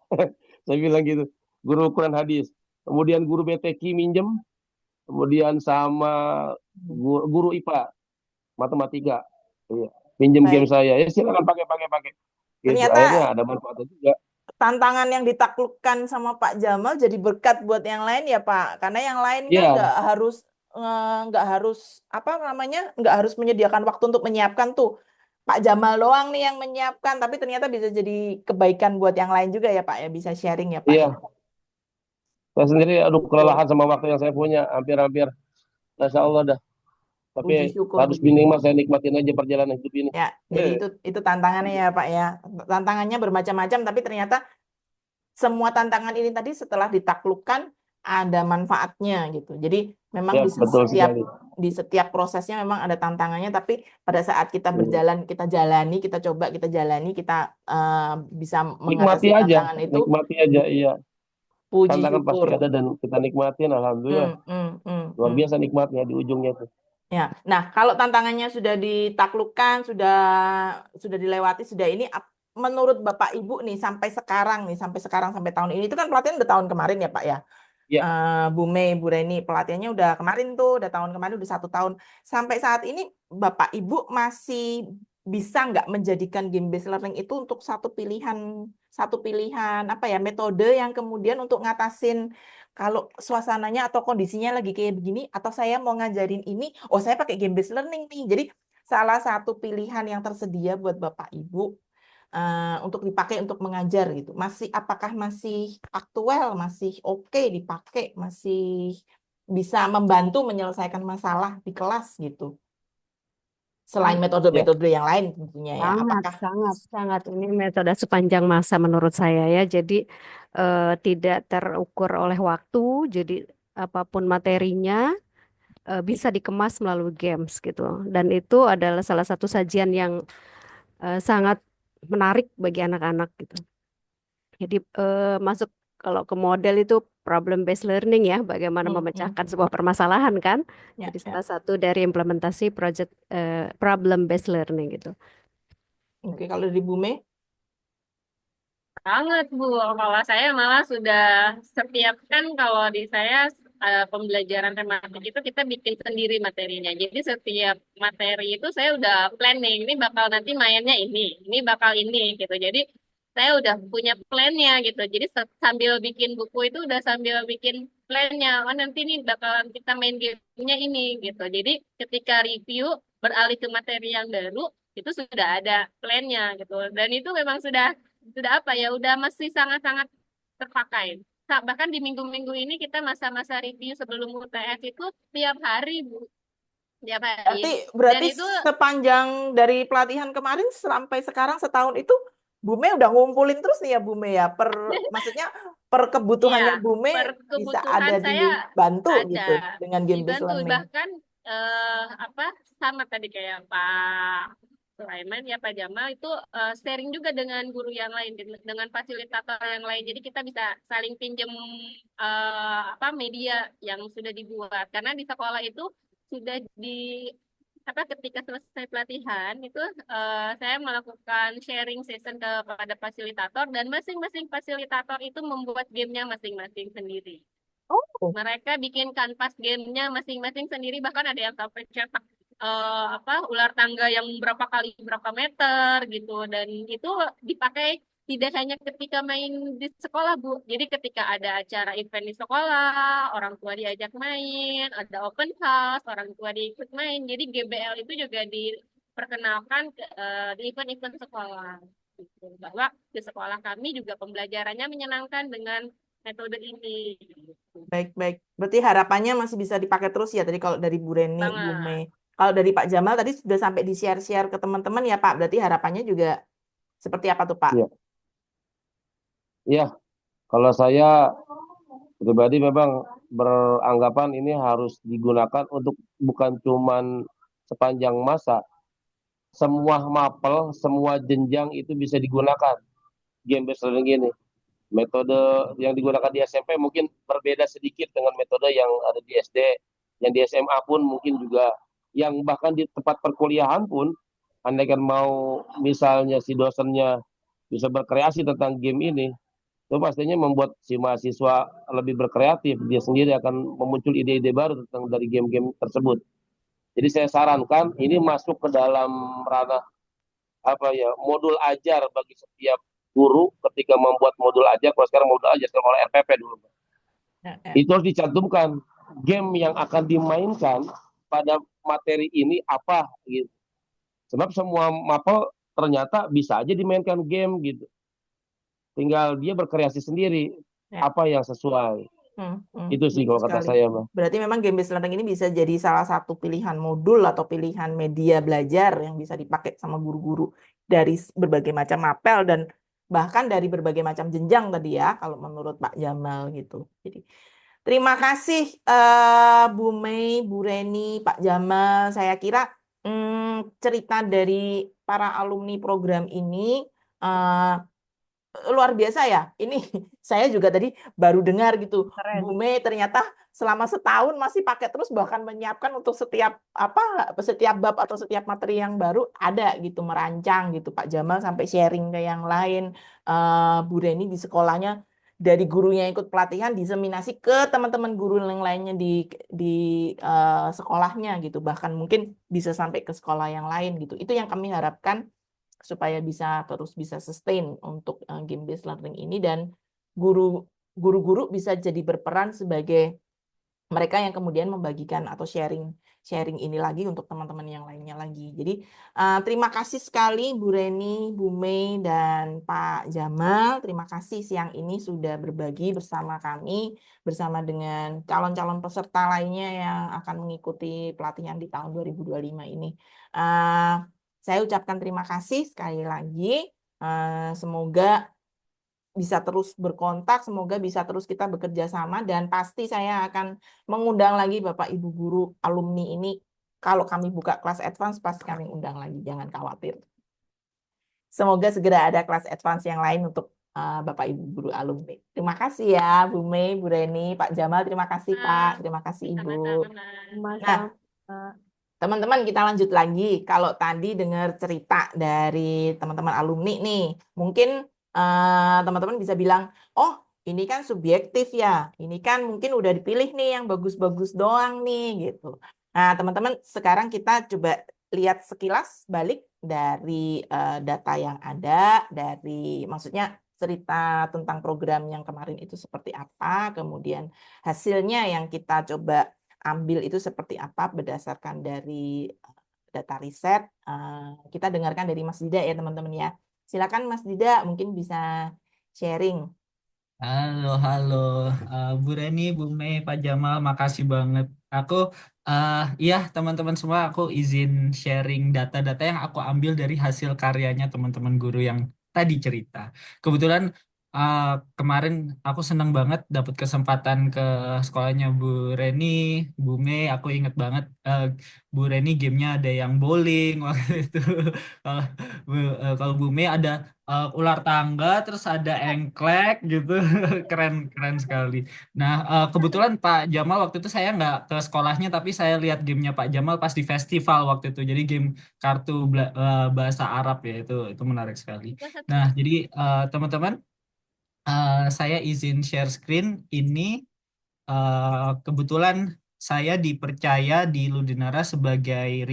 Saya bilang gitu. Guru Quran hadis. Kemudian guru BTQ minjem, kemudian sama guru IPA, matematika. Iya. Pinjem game Baik. saya. Ya silakan pakai. Gitu. Ternyata Akhirnya ada manfaatnya juga. tantangan yang ditaklukkan sama Pak Jamal jadi berkat buat yang lain ya Pak. Karena yang lain kan Iya, nggak harus apa namanya nggak harus menyediakan waktu untuk menyiapkan tuh. Pak Jamal doang nih yang menyiapkan, tapi ternyata bisa jadi kebaikan buat yang lain juga ya Pak ya, bisa sharing ya Pak ya. iya. Saya sendiri aduh Syukur, kelelahan sama waktu yang saya punya hampir-hampir. Masya Allah dah. puji Tapi syukur harus begitu. binding mas saya nikmatin aja perjalanan hidup ini. Ya, jadi itu tantangannya ya Pak ya. Tantangannya bermacam-macam, tapi ternyata semua tantangan ini tadi setelah ditaklukkan ada manfaatnya gitu. Jadi memang Ya betul sekali. di setiap prosesnya memang ada tantangannya, tapi pada saat kita Hmm. berjalan, kita jalani, kita coba, kita jalani, kita bisa Nikmati mengatasi aja, tantangan itu, nikmati aja. Iya, puji tantangan pasti syukur. ada dan kita nikmatin. Alhamdulillah, Hmm, hmm, hmm, luar hmm. biasa nikmatnya di ujungnya tuh. Ya, nah kalau tantangannya sudah ditaklukkan, sudah dilewati, sudah ini, menurut Bapak Ibu nih sampai sekarang sampai tahun ini itu kan pelatihan udah tahun kemarin ya Pak ya. Ya, Bu Mei, Bu Reni, pelatihannya udah kemarin tuh, udah tahun kemarin, udah 1 tahun. Sampai saat ini Bapak Ibu masih bisa nggak menjadikan game based learning itu untuk satu pilihan apa ya metode yang kemudian untuk ngatasin kalau suasananya atau kondisinya lagi kayak begini, atau saya mau ngajarin ini, oh saya pakai game based learning nih. Jadi salah satu pilihan yang tersedia buat Bapak Ibu untuk dipakai untuk mengajar gitu. Apakah masih aktual, masih oke dipakai, masih bisa membantu menyelesaikan masalah di kelas gitu. Selain Sangat, ya, metode-metode yang lain tentunya ya. sangat, Apakah sangat, sangat. Ini metode sepanjang masa menurut saya ya. Jadi tidak terukur oleh waktu. Jadi apapun materinya bisa dikemas melalui games gitu. Dan itu adalah salah satu sajian yang sangat menarik bagi anak-anak gitu. Jadi masuk kalau ke model itu problem based learning ya, bagaimana hmm, hmm, memecahkan sebuah permasalahan kan. ya, Jadi ya. salah satu dari implementasi project problem based learning gitu. Oke, kalau dari Bu Mei, Banget, Bu. Kalau saya malah sudah setiap kan kalau di saya pembelajaran tematik itu kita bikin sendiri materinya. Jadi setiap materi itu saya udah planning. Ini bakal nanti mainnya ini bakal ini gitu. Jadi saya udah punya plannya gitu. Jadi sambil bikin buku itu udah sambil bikin plannya. Oh nanti nih bakalan kita main gamenya ini gitu. Jadi ketika review beralih ke materi yang baru itu sudah ada plannya gitu. Dan itu memang sudah apa ya udah masih sangat-sangat terpakai. Bahkan di minggu-minggu ini kita masa-masa review sebelum UTS itu tiap hari Bu, tiap berarti hari. Dan berarti itu sepanjang dari pelatihan kemarin sampai sekarang setahun itu Bu Mei udah ngumpulin terus nih ya Bu Mei ya. Maksudnya per ya kebutuhannya Bu Mei per bisa ada kebutuhan saya dibantu ada gitu dengan game based dibantu learning. bahkan apa sama tadi kayak Pak Sulaiman ya Pak Jamal itu sharing juga dengan guru yang lain dengan fasilitator yang lain. Jadi kita bisa saling pinjam apa media yang sudah dibuat karena di sekolah itu sudah di apa ketika selesai pelatihan itu saya melakukan sharing session kepada fasilitator dan masing-masing fasilitator itu membuat gamenya masing-masing sendiri. Oh, Mereka bikin kanvas gamenya masing-masing sendiri, bahkan ada yang sampai cetak apa ular tangga yang berapa kali berapa meter gitu, dan itu dipakai tidak hanya ketika main di sekolah Bu. Jadi ketika ada acara event di sekolah, orang tua diajak main, ada open house, orang tua diikut main. Jadi GBL itu juga diperkenalkan di event-event sekolah. Gitu. Bahwa di sekolah kami juga pembelajarannya menyenangkan dengan metode ini. baik-baik. Berarti harapannya masih bisa dipakai terus ya tadi kalau dari Bu Reni, Bu Mei. Banget. Kalau dari Pak Jamal tadi sudah sampai di share-share ke teman-teman ya Pak. Berarti harapannya juga seperti apa tuh Pak? ya, ya. Kalau saya pribadi memang beranggapan ini harus digunakan untuk bukan cuman sepanjang masa, semua mapel, semua jenjang itu bisa digunakan game based learning ini. Metode yang digunakan di SMP mungkin berbeda sedikit dengan metode yang ada di SD, yang di SMA pun mungkin juga, yang bahkan di tempat perkuliahan pun, andaikan mau misalnya si dosennya bisa berkreasi tentang game ini, itu pastinya membuat si mahasiswa lebih berkreatif, dia sendiri akan memuncul ide-ide baru tentang dari game-game tersebut. Jadi saya sarankan ini masuk ke dalam ranah apa ya modul ajar bagi setiap guru ketika membuat modul ajar. Kalau sekarang modul ajar sekarang RPP dulu, Ya, ya. itu harus dicantumkan game yang akan dimainkan pada materi ini apa gitu. Sebab semua mapel ternyata bisa aja dimainkan game gitu, tinggal dia berkreasi sendiri Ya. apa yang sesuai. Itu sih Betul kalau kata sekali. saya mah. Berarti memang game based learning ini bisa jadi salah satu pilihan modul atau pilihan media belajar yang bisa dipakai sama guru-guru dari berbagai macam mapel dan bahkan dari berbagai macam jenjang tadi ya, kalau menurut Pak Jamal gitu. Jadi terima kasih Bu Mei, Bu Reni, Pak Jamal. Saya kira cerita dari para alumni program ini eh, luar biasa ya. Ini saya juga tadi baru dengar gitu. Bu Keren. Mei ternyata selama setahun masih pakai terus bahkan menyiapkan untuk setiap bab atau setiap materi yang baru ada gitu merancang gitu. Pak Jamal sampai sharing ke yang lain. Bu Reni di sekolahnya dari gurunya ikut pelatihan diseminasi ke teman-teman guru yang lainnya di sekolahnya gitu. Bahkan mungkin bisa sampai ke sekolah yang lain gitu. Itu yang kami harapkan supaya terus bisa sustain untuk game based learning ini, dan guru-guru bisa jadi berperan sebagai mereka yang kemudian membagikan atau sharing ini lagi untuk teman-teman yang lainnya lagi. Jadi terima kasih sekali Bu Reni, Bu Mei, dan Pak Jamal. Terima kasih siang ini sudah berbagi bersama kami, bersama dengan calon-calon peserta lainnya yang akan mengikuti pelatihan di tahun 2025 ini. Saya ucapkan terima kasih sekali lagi. Semoga bisa terus berkontak, semoga bisa terus kita bekerja sama, dan pasti saya akan mengundang lagi Bapak Ibu guru alumni ini. Kalau kami buka kelas advance, pasti kami undang lagi, jangan khawatir. Semoga segera ada kelas advance yang lain untuk Bapak Ibu guru alumni. Terima kasih ya Bu Mei, Bu Reni, Pak Jamal, terima kasih Pak, terima kasih Ibu. Sama-sama. Nah, Masa teman-teman, kita lanjut lagi. Kalau tadi dengar cerita dari teman-teman alumni nih, mungkin teman-teman bisa bilang, oh ini kan subjektif ya, ini kan mungkin udah dipilih nih yang bagus-bagus doang nih gitu. Nah teman-teman, sekarang kita coba lihat sekilas balik dari data yang ada, maksudnya cerita tentang program yang kemarin itu seperti apa, kemudian hasilnya yang kita coba ambil itu seperti apa berdasarkan dari data riset. Kita dengarkan dari Mas Dida ya teman-teman ya. Silakan Mas Dida, mungkin bisa sharing. Halo, halo, Bu Reni, Bu Mei, Pak Jamal, makasih banget. Aku, iya teman-teman semua, aku izin sharing data-data yang aku ambil dari hasil karyanya teman-teman guru yang tadi cerita. Kebetulan uh, kemarin aku senang banget dapat kesempatan ke sekolahnya Bu Reni, Bu Mei. Aku inget banget Bu Reni gamenya ada yang bowling waktu itu. Kalau kalau Bu Mei ada ular tangga, terus ada engklek gitu. Keren keren sekali. Nah, kebetulan Pak Jamal waktu itu saya nggak ke sekolahnya, tapi saya lihat gamenya Pak Jamal pas di festival waktu itu. Jadi game kartu bahasa Arab ya, itu menarik sekali. Nah, jadi teman-teman, saya izin share screen ini. Kebetulan saya dipercaya di Ludinara sebagai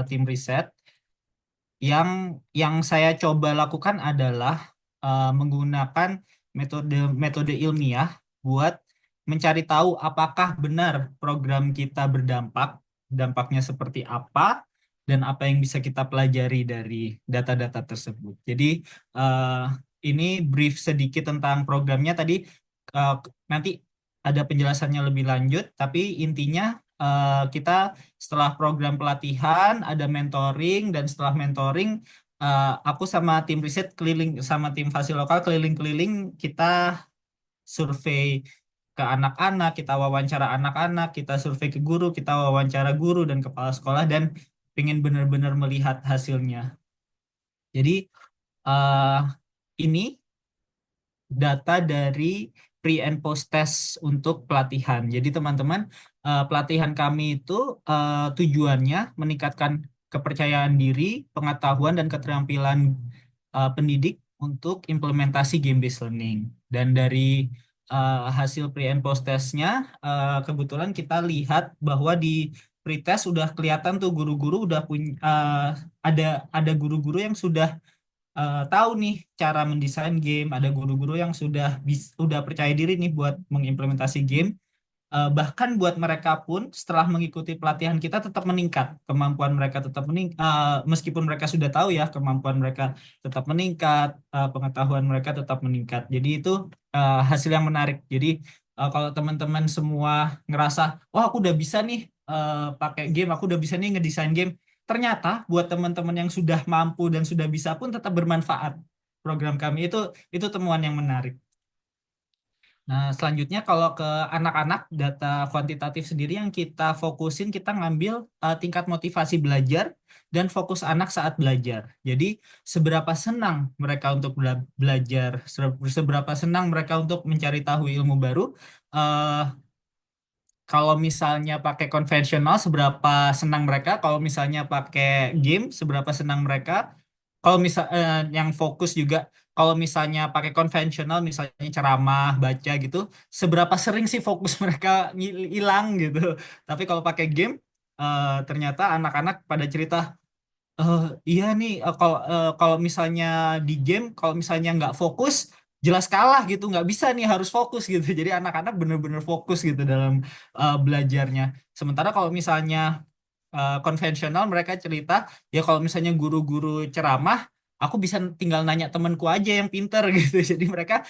tim riset. Yang saya coba lakukan adalah menggunakan metode ilmiah buat mencari tahu apakah benar program kita dampaknya seperti apa, dan apa yang bisa kita pelajari dari data-data tersebut. Jadi eh, ini brief sedikit tentang programnya tadi. Nanti ada penjelasannya lebih lanjut, tapi intinya kita setelah program pelatihan ada mentoring, dan setelah mentoring aku sama tim riset keliling, sama tim Fasilokal keliling-keliling, kita survei ke anak-anak, kita wawancara anak-anak, kita survei ke guru, kita wawancara guru dan kepala sekolah, dan pengen benar-benar melihat hasilnya. Jadi eh, ini data dari pre and post test untuk pelatihan. Jadi teman-teman, pelatihan kami itu tujuannya meningkatkan kepercayaan diri, pengetahuan dan keterampilan pendidik untuk implementasi game based learning. Dan dari hasil pre and post testnya, kebetulan kita lihat bahwa di pretest sudah kelihatan tuh guru-guru udah punya, ada guru-guru yang sudah tahu nih cara mendesain game, ada guru-guru yang udah percaya diri nih buat mengimplementasi game. Bahkan buat mereka pun setelah mengikuti pelatihan kita tetap meningkat, kemampuan mereka tetap meningkat, meskipun mereka sudah tahu ya, kemampuan mereka tetap meningkat, pengetahuan mereka tetap meningkat. Jadi itu hasil yang menarik. Jadi kalau teman-teman semua ngerasa, wah aku udah bisa nih pakai game, aku udah bisa nih ngedesain game, ternyata buat teman-teman yang sudah mampu dan sudah bisa pun tetap bermanfaat program kami. Itu temuan yang menarik. Nah, selanjutnya kalau ke anak-anak, data kuantitatif sendiri yang kita fokusin, kita ngambil tingkat motivasi belajar dan fokus anak saat belajar. Jadi, seberapa senang mereka untuk belajar, seberapa senang mereka untuk mencari tahu ilmu baru. eh, Kalau misalnya pakai konvensional, seberapa senang mereka. Kalau misalnya pakai game, seberapa senang mereka. Kalau misal yang fokus juga, kalau misalnya pakai konvensional, misalnya ceramah, baca gitu, seberapa sering sih fokus mereka hilang gitu. Tapi kalau pakai game, ternyata anak-anak pada cerita, Eh, iya nih, kalau misalnya di game, kalau misalnya nggak fokus, jelas kalah gitu, nggak bisa nih harus fokus gitu. Jadi anak-anak bener-bener fokus gitu dalam belajarnya. Sementara kalau misalnya konvensional, mereka cerita, ya kalau misalnya guru-guru ceramah, aku bisa tinggal nanya temanku aja yang pinter gitu. Jadi mereka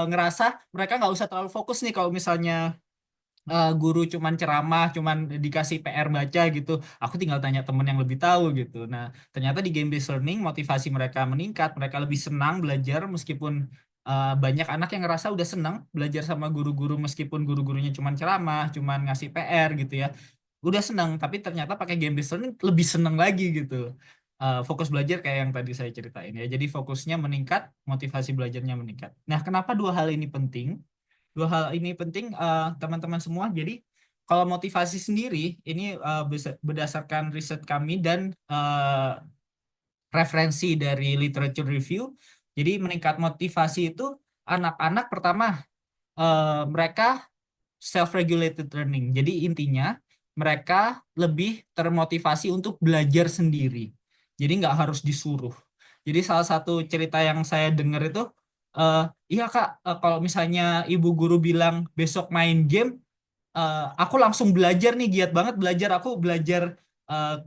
ngerasa mereka nggak usah terlalu fokus nih kalau misalnya guru cuman ceramah, cuman dikasih PR baca gitu. Aku tinggal tanya temen yang lebih tahu gitu. Nah, ternyata di game based learning motivasi mereka meningkat, mereka lebih senang belajar meskipun banyak anak yang ngerasa udah senang belajar sama guru-guru meskipun guru-gurunya cuman ceramah, cuman ngasih PR gitu ya. Udah senang, tapi ternyata pakai game based learning lebih senang lagi gitu. Fokus belajar kayak yang tadi saya ceritain ya. Jadi fokusnya meningkat, motivasi belajarnya meningkat. Nah, kenapa dua hal ini penting? Dua hal ini penting, teman-teman semua. Jadi kalau motivasi sendiri ini berdasarkan riset kami dan referensi dari literature review. Jadi meningkat motivasi itu anak-anak pertama, mereka self-regulated learning. Jadi intinya mereka lebih termotivasi untuk belajar sendiri. Jadi nggak harus disuruh. Jadi salah satu cerita yang saya dengar itu, eh, iya Kak, kalau misalnya ibu guru bilang besok main game, aku langsung belajar nih, giat banget belajar. Aku belajar, eh,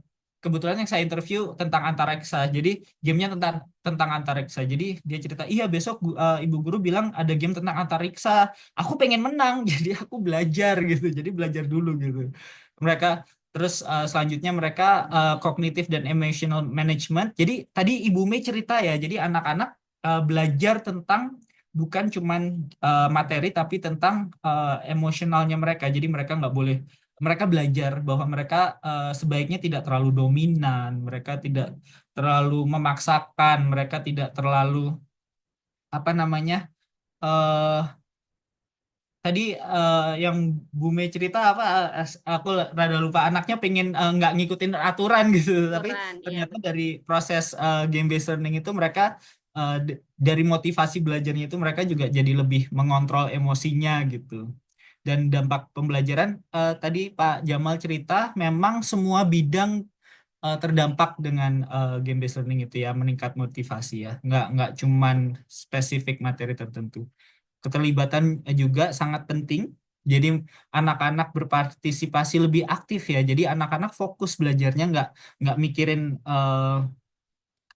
kebetulan yang saya interview tentang antariksa. Jadi gamenya tentang tentang antariksa. Jadi dia cerita, iya besok ibu guru bilang ada game tentang antariksa. Aku pengen menang, jadi aku belajar gitu. Jadi belajar dulu gitu. Mereka terus selanjutnya mereka cognitive dan emotional management. Jadi tadi Ibu Mei cerita ya. Jadi anak-anak belajar tentang bukan cuman materi tapi tentang emosionalnya mereka. Jadi mereka nggak boleh, mereka belajar bahwa mereka sebaiknya tidak terlalu dominan, mereka tidak terlalu memaksakan, mereka tidak terlalu apa namanya, eh tadi yang Bu Mei cerita apa, aku rada lupa, anaknya pengen nggak ngikutin aturan gitu, tapi Aturan, iya ternyata betul. dari proses game based learning itu mereka dari motivasi belajarnya itu mereka juga jadi lebih mengontrol emosinya gitu. Dan dampak pembelajaran, tadi Pak Jamal cerita memang semua bidang terdampak dengan game based learning itu ya, meningkat motivasi ya, nggak cuman spesifik materi tertentu. Keterlibatan juga sangat penting. Jadi anak-anak berpartisipasi lebih aktif ya. Jadi anak-anak fokus belajarnya, nggak mikirin,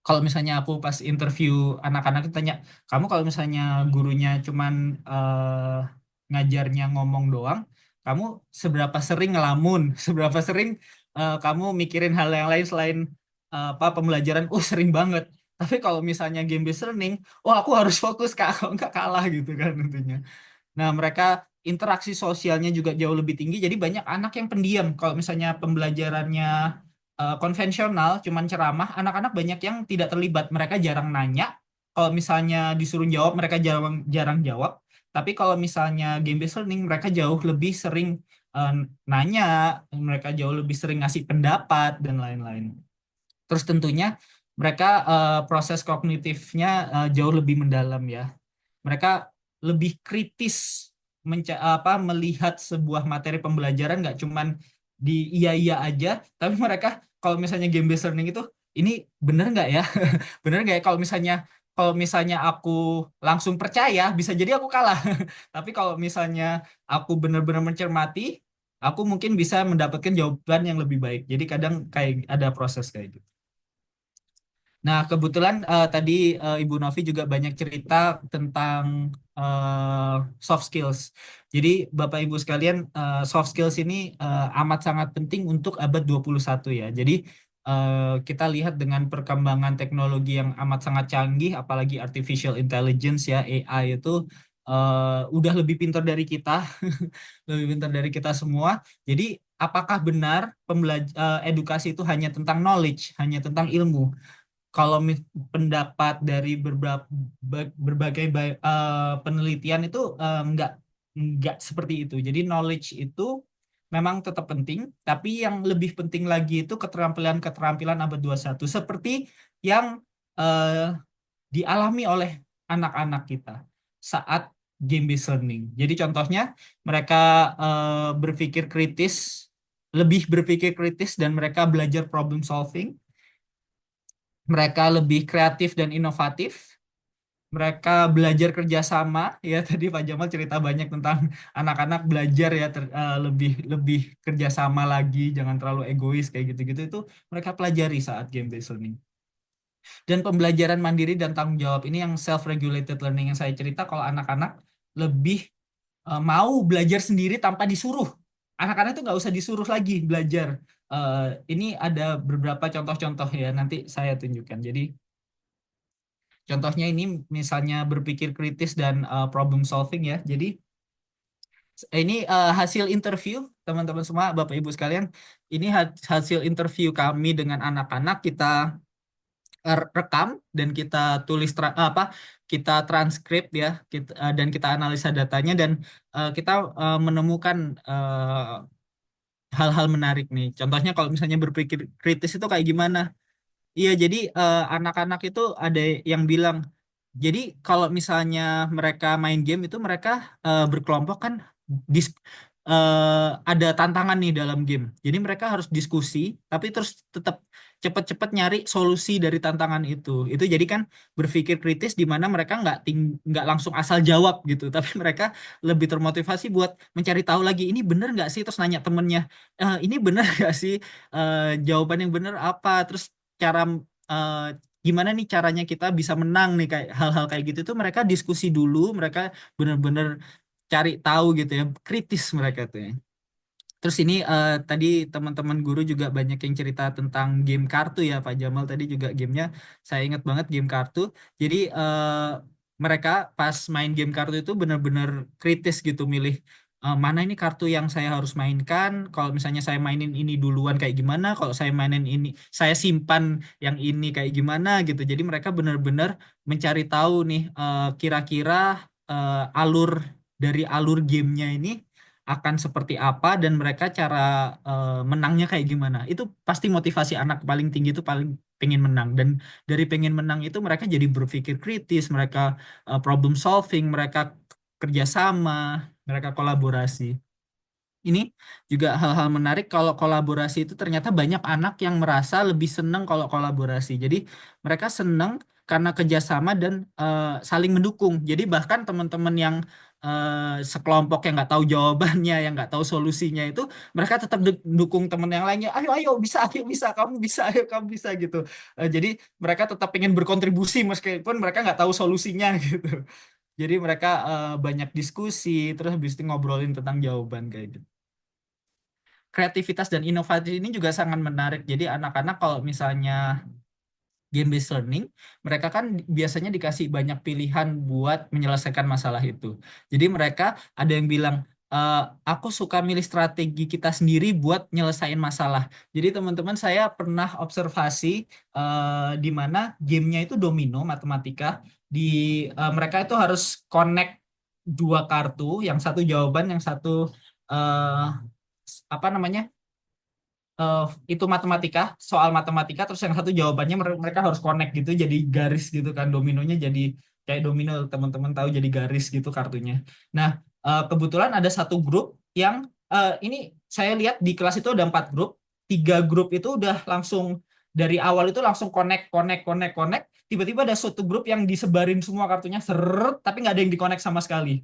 kalau misalnya aku pas interview anak-anak itu tanya, kamu kalau misalnya gurunya cuman ngajarnya ngomong doang, kamu seberapa sering ngelamun, seberapa sering kamu mikirin hal yang lain selain apa pembelajaran? Sering banget. Tapi kalau misalnya game based learning, aku harus fokus Kak, kalau nggak kalah gitu kan tentunya. Nah, mereka interaksi sosialnya juga jauh lebih tinggi. Jadi banyak anak yang pendiam. Kalau misalnya pembelajarannya konvensional, cuman ceramah, anak-anak banyak yang tidak terlibat. Mereka jarang nanya. Kalau misalnya disuruh jawab, mereka jarang jarang jawab. Tapi kalau misalnya game based learning, mereka jauh lebih sering eh, nanya, mereka jauh lebih sering ngasih pendapat dan lain-lain. Terus tentunya mereka proses kognitifnya jauh lebih mendalam ya. Mereka lebih kritis melihat sebuah materi pembelajaran, nggak cuman di iya-iya aja, tapi mereka kalau misalnya game based learning itu, ini bener nggak ya? Bener nggak ya? Kalau misalnya aku langsung percaya, bisa jadi aku kalah. Tapi kalau misalnya aku benar-benar mencermati, aku mungkin bisa mendapatkan jawaban yang lebih baik. Jadi kadang kayak ada proses kayak gitu. Nah, kebetulan tadi Ibu Novi juga banyak cerita tentang soft skills. Jadi, Bapak Ibu sekalian, soft skills ini amat sangat penting untuk abad 21 ya. Jadi, kita lihat dengan perkembangan teknologi yang amat sangat canggih, apalagi artificial intelligence ya, AI itu udah lebih pintar dari kita, lebih pintar dari kita semua. Jadi, apakah benar edukasi itu hanya tentang knowledge, hanya tentang ilmu? Kalau pendapat dari berbagai penelitian itu nggak seperti itu. Jadi knowledge itu memang tetap penting, tapi yang lebih penting lagi itu keterampilan-keterampilan abad 21 seperti yang eh, dialami oleh anak-anak kita saat game based learning. Jadi contohnya mereka berpikir kritis, lebih berpikir kritis dan mereka belajar problem solving. Mereka lebih kreatif dan inovatif. Mereka belajar kerjasama, ya tadi Pak Jamal cerita banyak tentang anak-anak belajar ya lebih lebih kerjasama lagi, jangan terlalu egois kayak gitu-gitu itu mereka pelajari saat game based learning. Dan pembelajaran mandiri dan tanggung jawab ini yang self regulated learning yang saya cerita kalau anak-anak lebih mau belajar sendiri tanpa disuruh. Anak-anak itu nggak usah disuruh lagi belajar. Eh, ini ada beberapa contoh-contoh ya nanti saya tunjukkan. Jadi contohnya ini misalnya berpikir kritis dan problem solving ya. Jadi ini hasil interview teman-teman semua, Bapak Ibu sekalian. Ini hasil interview kami dengan anak-anak kita rekam dan kita tulis kita transkrip ya dan kita analisa datanya dan kita menemukan hal-hal menarik nih. Contohnya kalau misalnya berpikir kritis itu kayak gimana? Iya, jadi anak-anak itu ada yang bilang, jadi kalau misalnya mereka main game itu mereka berkelompok kan dis- ada tantangan nih dalam game. Jadi mereka harus diskusi, tapi terus tetap cepet-cepet nyari solusi dari tantangan itu. Itu jadi kan berpikir kritis di mana mereka nggak langsung asal jawab gitu, tapi mereka lebih termotivasi buat mencari tahu lagi ini bener nggak sih, terus nanya temennya, ini bener nggak sih, jawaban yang bener apa, terus cara eh, gimana nih caranya kita bisa menang nih kayak hal-hal kayak gitu tuh mereka diskusi dulu, mereka bener-bener cari tahu gitu ya, kritis mereka tuh ya. Terus ini tadi teman-teman guru juga banyak yang cerita tentang game kartu ya Pak Jamal tadi juga gamenya saya ingat banget game kartu. Jadi mereka pas main game kartu itu benar-benar kritis gitu milih mana ini kartu yang saya harus mainkan. Kalau misalnya saya mainin ini duluan kayak gimana, kalau saya mainin ini saya simpan yang ini kayak gimana gitu. Jadi mereka benar-benar mencari tahu nih kira-kira alur gamenya ini akan seperti apa dan mereka cara menangnya kayak gimana. Itu pasti motivasi anak paling tinggi itu paling pengen menang dan dari pengen menang itu mereka jadi berpikir kritis, mereka problem solving, mereka kerjasama, mereka kolaborasi. Ini juga hal-hal menarik kalau kolaborasi itu ternyata banyak anak yang merasa lebih senang kalau kolaborasi. Jadi mereka senang karena kerjasama dan saling mendukung. Jadi bahkan teman-teman yang sekelompok yang nggak tahu jawabannya, yang nggak tahu solusinya itu, mereka tetap dukung teman yang lainnya. Ayo ayo bisa, kamu bisa, ayo kamu bisa gitu. Jadi mereka tetap ingin berkontribusi meskipun mereka nggak tahu solusinya gitu. Jadi mereka banyak diskusi, terus habis itu ngobrolin tentang jawaban kayak gitu. Kreativitas dan inovasi ini juga sangat menarik. Jadi anak-anak kalau misalnya game based learning, mereka kan biasanya dikasih banyak pilihan buat menyelesaikan masalah itu. Jadi mereka ada yang bilang, aku suka milih strategi kita sendiri buat nyelesain masalah. Jadi teman-teman saya pernah observasi di mana gamenya itu domino matematika. Di mereka itu harus connect dua kartu, yang satu jawaban, yang satu eh, apa namanya? eh, itu matematika, soal matematika, terus yang satu jawabannya mereka harus connect gitu, jadi garis gitu kan, dominonya jadi kayak domino, teman-teman tahu jadi garis gitu kartunya. Nah, kebetulan ada satu grup yang ini saya lihat di kelas itu ada 4 grup, 3 grup itu udah langsung dari awal itu langsung connect, connect, connect, connect. Tiba-tiba ada satu grup yang disebarin semua kartunya seret, tapi nggak ada yang di-connect sama sekali.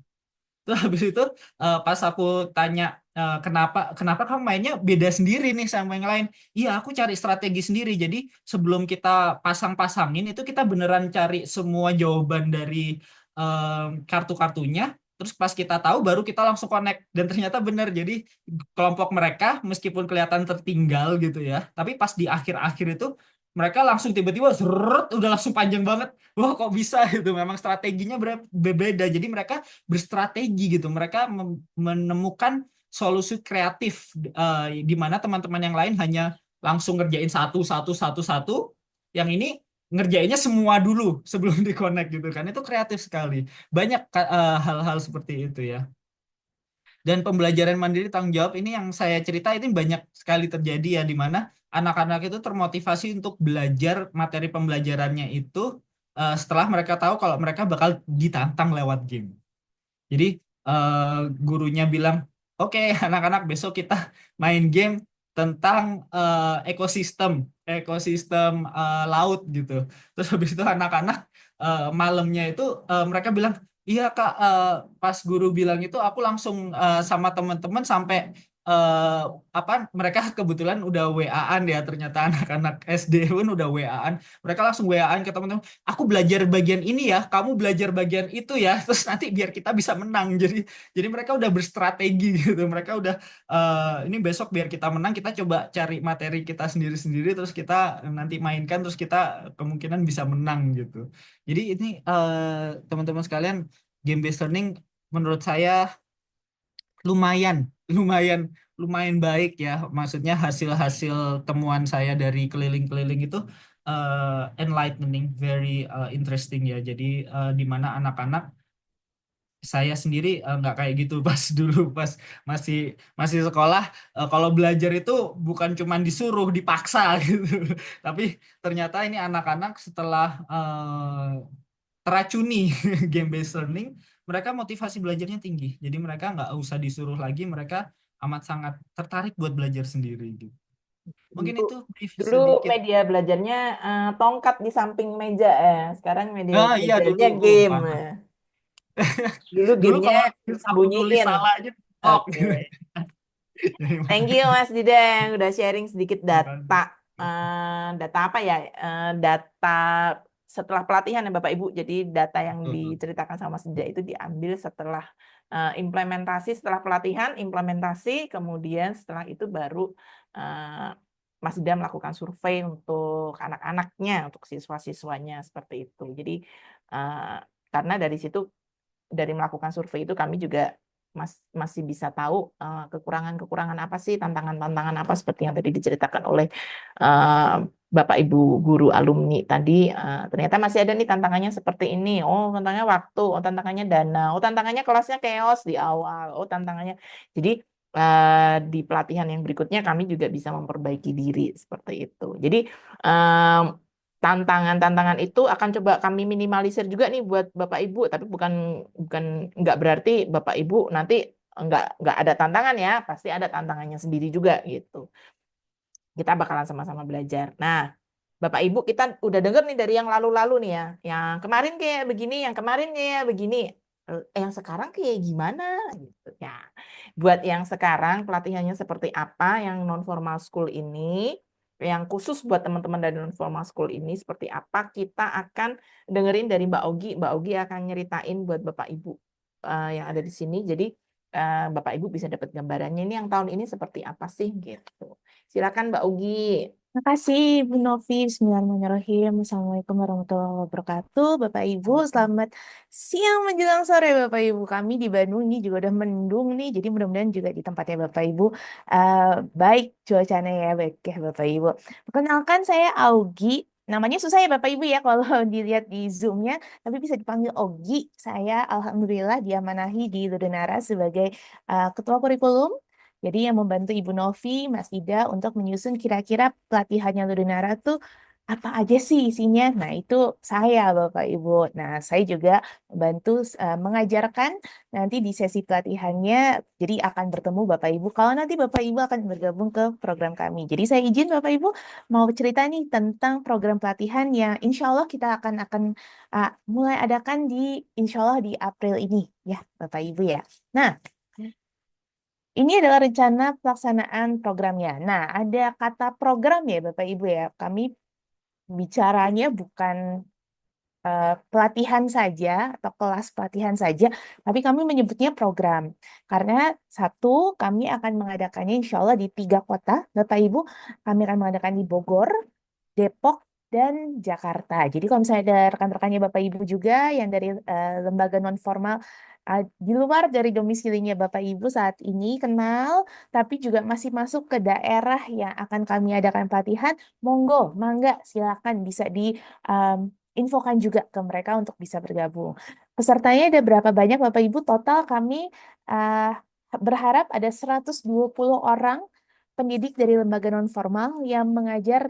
Terus habis itu pas aku tanya kenapa kamu mainnya beda sendiri nih sama yang lain? Iya, aku cari strategi sendiri. Jadi sebelum kita pasang-pasangin itu kita beneran cari semua jawaban dari kartu-kartunya. Terus pas kita tahu baru kita langsung connect dan ternyata bener. Jadi kelompok mereka meskipun kelihatan tertinggal gitu ya, tapi pas di akhir-akhir itu mereka langsung tiba-tiba seret, udah langsung panjang banget. Wah, kok bisa itu? Memang strateginya berbeda. Jadi mereka berstrategi gitu. Mereka menemukan solusi kreatif di mana teman-teman yang lain hanya langsung ngerjain satu satu satu satu. Yang ini ngerjainnya semua dulu sebelum di-connect gitu kan. Itu kreatif sekali. Banyak hal-hal seperti itu ya. Dan pembelajaran mandiri tanggung jawab ini yang saya cerita ini banyak sekali terjadi ya di mana anak-anak itu termotivasi untuk belajar materi pembelajarannya itu setelah mereka tahu kalau mereka bakal ditantang lewat game. Jadi gurunya bilang, oke anak-anak besok kita main game tentang ekosistem, ekosistem laut gitu. Terus habis itu anak-anak malamnya itu mereka bilang, iya Kak, pas guru bilang itu aku langsung sama teman-teman sampai eh, apa mereka kebetulan udah WA-an ya, ternyata anak-anak SD pun udah WA-an. Mereka langsung WA-an ke teman-teman, aku belajar bagian ini ya, kamu belajar bagian itu ya, terus nanti biar kita bisa menang. Jadi mereka udah berstrategi gitu. Mereka udah ini besok biar kita menang, kita coba cari materi kita sendiri-sendiri, terus kita nanti mainkan, terus kita kemungkinan bisa menang gitu. Jadi ini teman-teman sekalian, game based learning menurut saya lumayan, lumayan, lumayan baik ya. Maksudnya hasil-hasil temuan saya dari keliling-keliling itu enlightening, very interesting ya. Jadi di mana anak-anak, saya sendiri nggak kayak gitu pas dulu pas masih masih sekolah. Kalau belajar itu bukan cuman disuruh, dipaksa gitu. Tapi ternyata ini anak-anak setelah teracuni game based learning, mereka motivasi belajarnya tinggi. Jadi mereka nggak usah disuruh lagi, mereka amat sangat tertarik buat belajar sendiri gitu. Mungkin Dulu, itu brief dulu sedikit. media belajarnya tongkat di samping meja ya. Sekarang media Ah iya dulu, belajarnya game. parah. Dulu Dulu gamenya kalau aku nulis disembunyiin. salah aja, tok Oke. gitu. Jadi Thank you Mas Dida yang udah sharing sedikit data. makasih. Data apa ya? Data setelah pelatihan ya Bapak Ibu. Jadi data yang Betul. diceritakan sama Mas Dida itu diambil setelah implementasi, setelah pelatihan, implementasi, kemudian setelah itu baru eh, Mas Dida melakukan survei untuk anak-anaknya, untuk siswa-siswanya seperti itu. Jadi eh, karena dari situ, dari melakukan survei itu kami juga masih bisa tahu kekurangan-kekurangan apa sih, tantangan-tantangan apa seperti yang tadi diceritakan oleh eh, Bapak Ibu guru alumni tadi. Ternyata masih ada nih tantangannya seperti ini. Oh, tantangannya waktu, oh tantangannya dana, oh tantangannya kelasnya chaos di awal, oh tantangannya. Jadi di pelatihan yang berikutnya kami juga bisa memperbaiki diri seperti itu. Jadi eh, tantangan-tantangan itu akan coba kami minimalisir juga nih buat Bapak Ibu, tapi bukan bukan nggak berarti Bapak Ibu nanti nggak ada tantangan ya, pasti ada tantangannya sendiri juga gitu. Kita bakalan sama-sama belajar. Nah, Bapak Ibu kita udah denger nih dari yang lalu-lalu nih ya, yang kemarin kayak begini, yang kemarin kayak begini, yang sekarang kayak gimana gitu ya. Buat yang sekarang pelatihannya seperti apa, yang non formal school ini, yang khusus buat teman-teman dari non formal school ini seperti apa, kita akan dengerin dari Mbak Ogi. Mbak Ogi akan nyeritain buat Bapak Ibu yang ada di sini. Jadi Bapak Ibu bisa dapat gambarannya ini yang tahun ini seperti apa sih gitu. Silakan Mbak Ogi. Makasih Bu Novi. Bismillahirrahmanirrahim. Assalamualaikum warahmatullahi wabarakatuh. Bapak Ibu, selamat siang menjelang sore Bapak Ibu. Kami di Bandung ini juga udah mendung nih. Jadi mudah-mudahan juga di tempatnya Bapak Ibu baik cuacanya ya, baik ya Bapak Ibu. Perkenalkan saya Augi. Namanya susah ya Bapak Ibu ya kalau dilihat di Zoom-nya, tapi bisa dipanggil Ogi. Saya alhamdulillah diamanahi di Ludonara sebagai Ketua Kurikulum. Jadi yang membantu Ibu Novi, Mas Ida untuk menyusun kira-kira pelatihannya Ludonara tuh apa aja sih isinya. Nah itu saya Bapak Ibu. Nah saya juga membantu mengajarkan nanti di sesi pelatihannya. Jadi akan bertemu Bapak Ibu kalau nanti Bapak Ibu akan bergabung ke program kami. Jadi saya izin Bapak Ibu mau cerita nih tentang program pelatihan yang insya Allah kita akan mulai adakan di insya Allah di April ini ya Bapak Ibu ya. Nah, ini adalah rencana pelaksanaan programnya. Nah, ada kata program ya Bapak Ibu ya. Kami bicaranya bukan pelatihan saja atau kelas pelatihan saja, tapi kami menyebutnya program. Karena satu, kami akan mengadakannya insya Allah di 3 kota. Bapak Ibu, kami akan mengadakan di Bogor, Depok, dan Jakarta. Jadi kalau misalnya ada rekan-rekannya Bapak Ibu juga yang dari lembaga non-formal di luar dari domisilinya Bapak Ibu saat ini kenal, tapi juga masih masuk ke daerah yang akan kami adakan pelatihan, monggo, mangga, silakan bisa infokan juga ke mereka untuk bisa bergabung. Pesertanya ada berapa banyak Bapak Ibu? Total kami berharap ada 120 orang pendidik dari lembaga non formal yang mengajar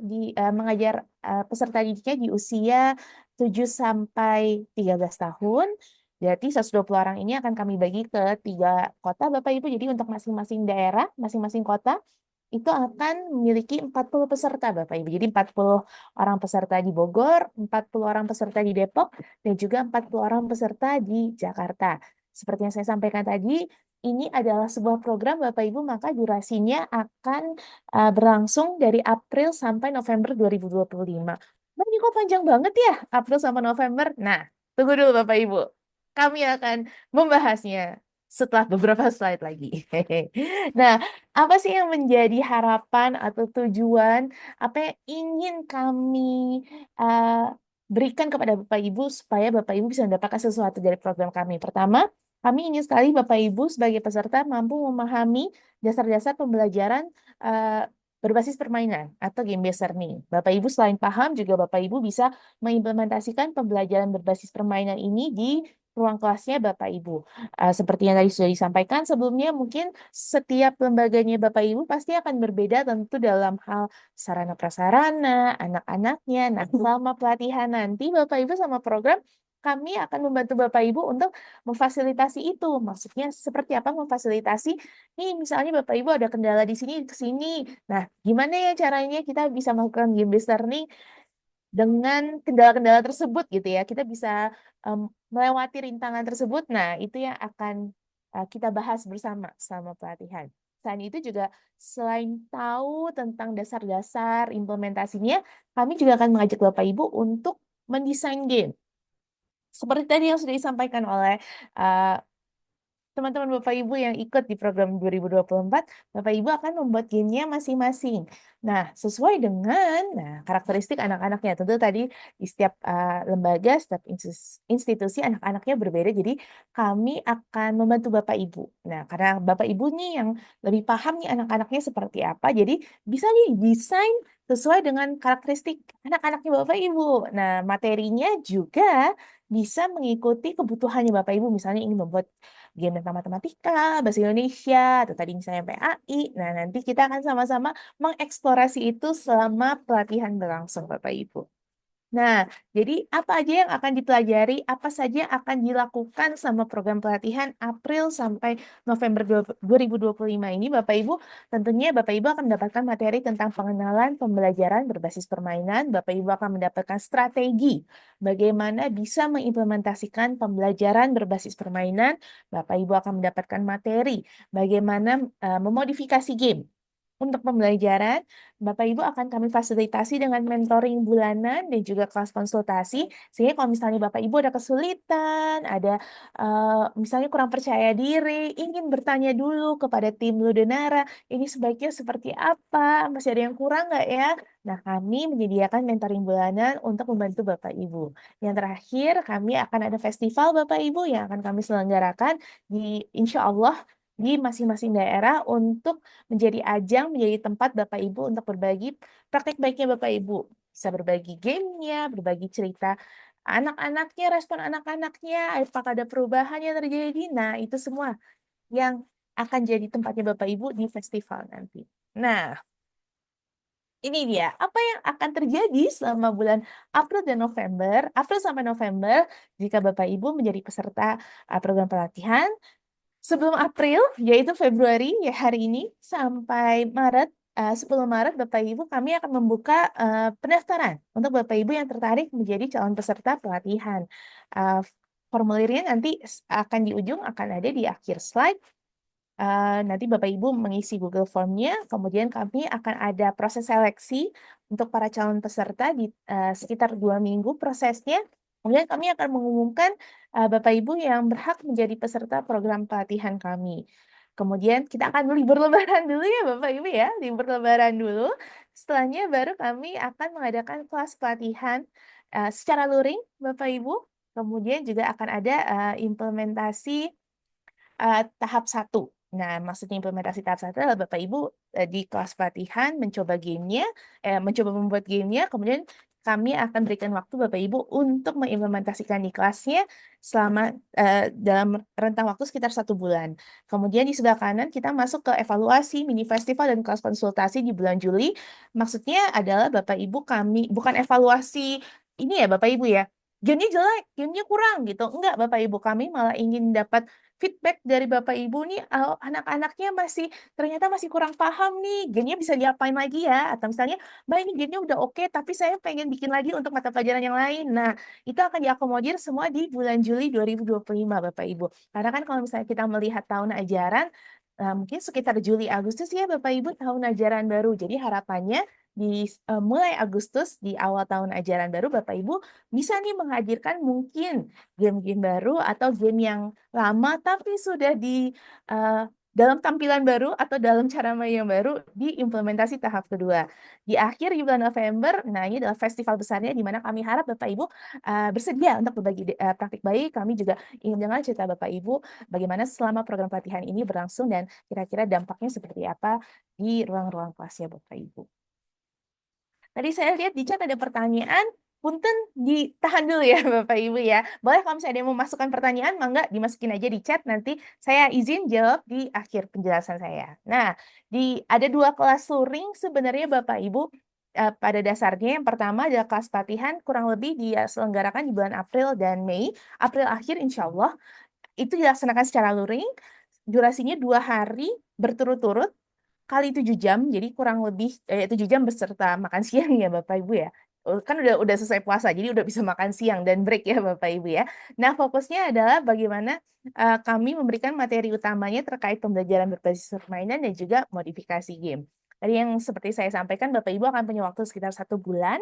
peserta didiknya di usia 7 sampai 13 tahun. Berarti 120 orang ini akan kami bagi ke 3 kota Bapak Ibu. Jadi untuk masing-masing daerah, masing-masing kota itu akan memiliki 40 peserta Bapak Ibu. Jadi 40 orang peserta di Bogor, 40 orang peserta di Depok, dan juga 40 orang peserta di Jakarta. Seperti yang saya sampaikan tadi, ini adalah sebuah program Bapak Ibu, maka durasinya akan berlangsung dari April sampai November 2025. Bah, ini kok panjang banget ya, April sampai November? Nah, tunggu dulu Bapak Ibu. Kami akan membahasnya setelah beberapa slide lagi. Nah, apa sih yang menjadi harapan atau tujuan, apa yang ingin kami berikan kepada Bapak Ibu supaya Bapak Ibu bisa mendapatkan sesuatu dari program kami? Pertama, kami ingin sekali Bapak Ibu sebagai peserta mampu memahami dasar-dasar pembelajaran berbasis permainan atau game-based learning. Bapak Ibu selain paham, juga Bapak Ibu bisa mengimplementasikan pembelajaran berbasis permainan ini di ruang kelasnya Bapak Ibu. Seperti yang tadi sudah disampaikan sebelumnya, mungkin setiap lembaganya Bapak Ibu pasti akan berbeda tentu dalam hal sarana prasarana, anak-anaknya. Nah, selama pelatihan nanti Bapak Ibu sama program, kami akan membantu Bapak Ibu untuk memfasilitasi itu. Maksudnya seperti apa memfasilitasi? Nih, misalnya Bapak Ibu ada kendala di sini, ke sini. Nah, gimana ya caranya kita bisa melakukan game-based learning dengan kendala-kendala tersebut gitu ya. Kita bisa melewati rintangan tersebut. Nah, itu yang akan kita bahas bersama selama pelatihan. Selain itu juga selain tahu tentang dasar-dasar implementasinya, kami juga akan mengajak Bapak Ibu untuk mendesain game. Seperti tadi yang sudah disampaikan oleh teman-teman Bapak Ibu yang ikut di program 2024, Bapak Ibu akan membuat gamenya masing-masing. Nah, sesuai dengan karakteristik anak-anaknya. Tentu tadi di setiap lembaga, setiap institusi anak-anaknya berbeda. Jadi kami akan membantu Bapak Ibu. Nah, karena Bapak Ibu nih yang lebih paham nih anak-anaknya seperti apa, jadi bisa nih desain sesuai dengan karakteristik anak-anaknya Bapak Ibu. Nah, materinya juga bisa mengikuti kebutuhannya Bapak Ibu. Misalnya ini membuat game tentang matematika, bahasa Indonesia, atau tadi misalnya PAI. Nah, nanti kita akan sama-sama mengeksplorasi itu selama pelatihan berlangsung, Bapak Ibu. Nah, jadi apa aja yang akan dipelajari, apa saja yang akan dilakukan sama program pelatihan April sampai November 2025 ini, Bapak Ibu, tentunya Bapak Ibu akan mendapatkan materi tentang pengenalan pembelajaran berbasis permainan. Bapak Ibu akan mendapatkan strategi bagaimana bisa mengimplementasikan pembelajaran berbasis permainan. Bapak Ibu akan mendapatkan materi bagaimana memodifikasi game. Untuk pembelajaran, Bapak Ibu akan kami fasilitasi dengan mentoring bulanan dan juga kelas konsultasi. Sehingga kalau misalnya Bapak Ibu ada kesulitan, ada misalnya kurang percaya diri, ingin bertanya dulu kepada tim Ludenara, ini sebaiknya seperti apa, masih ada yang kurang nggak ya? Nah, kami menyediakan mentoring bulanan untuk membantu Bapak Ibu. Yang terakhir, kami akan ada festival Bapak Ibu yang akan kami selenggarakan di insya Allah di masing-masing daerah untuk menjadi ajang, menjadi tempat Bapak Ibu untuk berbagi praktek baiknya Bapak Ibu. Bisa berbagi gamenya, berbagi cerita anak-anaknya, respon anak-anaknya, apakah ada perubahan yang terjadi. Nah, itu semua yang akan jadi tempatnya Bapak Ibu di festival nanti. Nah, ini dia, apa yang akan terjadi selama bulan April dan November, April sampai November, jika Bapak Ibu menjadi peserta program pelatihan. Sebelum April, yaitu Februari, ya hari ini, sampai Maret, 10 Maret, Bapak Ibu, kami akan membuka pendaftaran untuk Bapak Ibu yang tertarik menjadi calon peserta pelatihan. Formulirnya nanti akan di ujung, akan ada di akhir slide. Nanti Bapak Ibu mengisi Google Form-nya, kemudian kami akan ada proses seleksi untuk para calon peserta di sekitar 2 minggu prosesnya. Kemudian kami akan mengumumkan Bapak Ibu yang berhak menjadi peserta program pelatihan kami. Kemudian kita akan libur lebaran dulu ya Bapak Ibu ya, libur lebaran dulu. Setelahnya baru kami akan mengadakan kelas pelatihan secara luring Bapak Ibu. Kemudian juga akan ada implementasi tahap 1. Nah, maksudnya implementasi tahap 1 adalah Bapak Ibu di kelas pelatihan mencoba gamenya, mencoba membuat gamenya, kemudian kami akan berikan waktu Bapak Ibu untuk mengimplementasikan di kelasnya selama dalam rentang waktu sekitar 1 bulan. Kemudian di sebelah kanan kita masuk ke evaluasi, mini festival, dan kelas konsultasi di bulan Juli. Maksudnya adalah Bapak Ibu kami, bukan evaluasi ini ya Bapak Ibu ya, gamenya jelek, gamenya kurang gitu. Enggak, Bapak Ibu, kami malah ingin dapat feedback dari Bapak Ibu nih, anak-anaknya ternyata masih kurang paham nih, gamenya bisa diapain lagi ya? Atau misalnya, Mbak ini gamenya udah oke, tapi saya pengen bikin lagi untuk mata pelajaran yang lain. Nah, itu akan diakomodir semua di bulan Juli 2025, Bapak Ibu. Karena kan kalau misalnya kita melihat tahun ajaran, mungkin sekitar Juli Agustus ya Bapak Ibu tahun ajaran baru. Jadi harapannya mulai Agustus di awal tahun ajaran baru Bapak Ibu bisa nih menghadirkan mungkin game-game baru atau game yang lama tapi sudah dalam tampilan baru atau dalam cara main yang baru diimplementasi tahap kedua. Di akhir di bulan November, nah ini adalah festival besarnya di mana kami harap Bapak Ibu bersedia untuk berbagi praktik baik. Kami juga ingin dengar cerita Bapak Ibu bagaimana selama program pelatihan ini berlangsung dan kira-kira dampaknya seperti apa di ruang-ruang kelasnya Bapak Ibu. Tadi saya lihat di chat ada pertanyaan, punten ditahan dulu ya Bapak Ibu ya. Boleh kalau misalnya ada yang mau masukkan pertanyaan, mangga dimasukin aja di chat, nanti saya izin jawab di akhir penjelasan saya. Nah, ada 2 kelas luring sebenarnya Bapak Ibu, pada dasarnya yang pertama adalah kelas pelatihan kurang lebih diselenggarakan di bulan April dan Mei. April akhir insya Allah, itu dilaksanakan secara luring, durasinya 2 hari berturut-turut, kali 7 jam, jadi kurang lebih 7 jam beserta makan siang ya Bapak Ibu ya. Kan udah selesai puasa, jadi udah bisa makan siang dan break ya Bapak Ibu ya. Nah, fokusnya adalah bagaimana kami memberikan materi utamanya terkait pembelajaran berbasis permainan dan juga modifikasi game. Tadi yang seperti saya sampaikan, Bapak Ibu akan punya waktu sekitar 1 bulan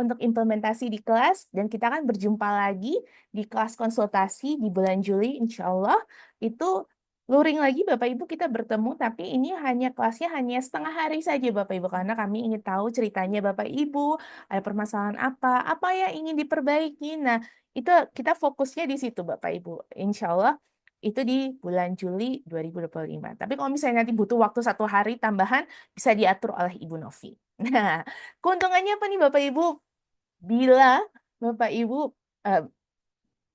untuk implementasi di kelas, dan kita akan berjumpa lagi di kelas konsultasi di bulan Juli, insya Allah. Itu luring lagi Bapak Ibu kita bertemu, tapi ini kelasnya hanya setengah hari saja Bapak Ibu, karena kami ingin tahu ceritanya Bapak Ibu, ada permasalahan apa yang ingin diperbaiki. Nah, itu kita fokusnya di situ Bapak Ibu. Insya Allah itu di bulan Juli 2025. Tapi kalau misalnya nanti butuh waktu 1 hari tambahan, bisa diatur oleh Ibu Novi. Nah, keuntungannya apa nih Bapak Ibu? Bila Bapak Ibu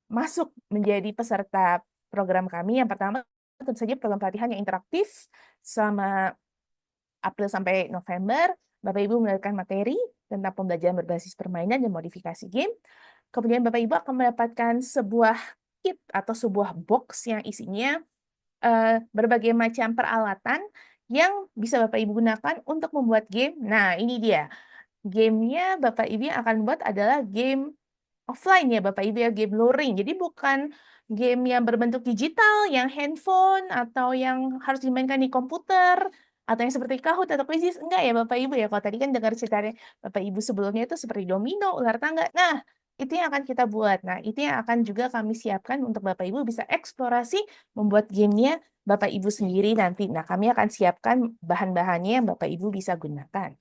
masuk menjadi peserta program kami, yang pertama tentu saja program pelatihan yang interaktif selama April sampai November. Bapak Ibu mendapatkan materi tentang pembelajaran berbasis permainan dan modifikasi game. Kemudian Bapak Ibu akan mendapatkan sebuah kit atau sebuah box yang isinya berbagai macam peralatan yang bisa Bapak Ibu gunakan untuk membuat game. Nah, ini dia. Gamenya Bapak Ibu yang akan buat adalah game offline ya Bapak Ibu ya, game luring. Jadi bukan game yang berbentuk digital, yang handphone, atau yang harus dimainkan di komputer, atau yang seperti Kahoot atau Quizizz. Enggak ya Bapak Ibu ya, kalau tadi kan dengar ceritanya Bapak Ibu sebelumnya itu seperti domino, ular tangga. Nah, itu yang akan kita buat. Nah, itu yang akan juga kami siapkan untuk Bapak Ibu bisa eksplorasi membuat gamenya Bapak Ibu sendiri nanti. Nah, kami akan siapkan bahan-bahannya yang Bapak Ibu bisa gunakan.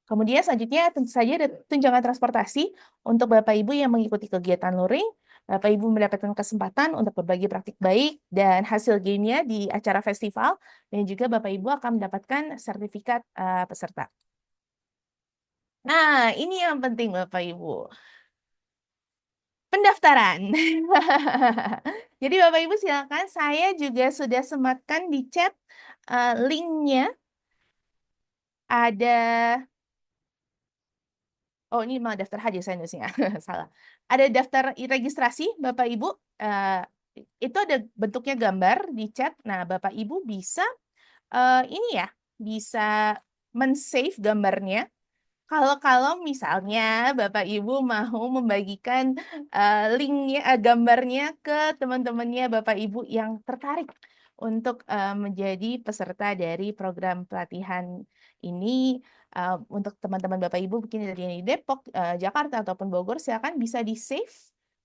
Kemudian selanjutnya tentu saja ada tunjangan transportasi untuk Bapak Ibu yang mengikuti kegiatan luring. Bapak Ibu mendapatkan kesempatan untuk berbagi praktik baik dan hasil gamenya di acara festival, dan juga Bapak Ibu akan mendapatkan sertifikat peserta. Nah, ini yang penting Bapak Ibu. Pendaftaran. Jadi Bapak Ibu silakan, saya juga sudah sematkan di chat linknya. Ada Oh, ini malah daftar haji saya nulisnya. Salah. Ada daftar registrasi, Bapak Ibu. Itu ada bentuknya gambar di chat. Nah, Bapak Ibu bisa ini ya, bisa men-save gambarnya. Kalau misalnya Bapak Ibu mau membagikan linknya, gambarnya ke teman-temannya Bapak Ibu yang tertarik untuk menjadi peserta dari program pelatihan ini. Untuk teman-teman Bapak Ibu mungkin dari Depok, Jakarta ataupun Bogor, silakan bisa di-save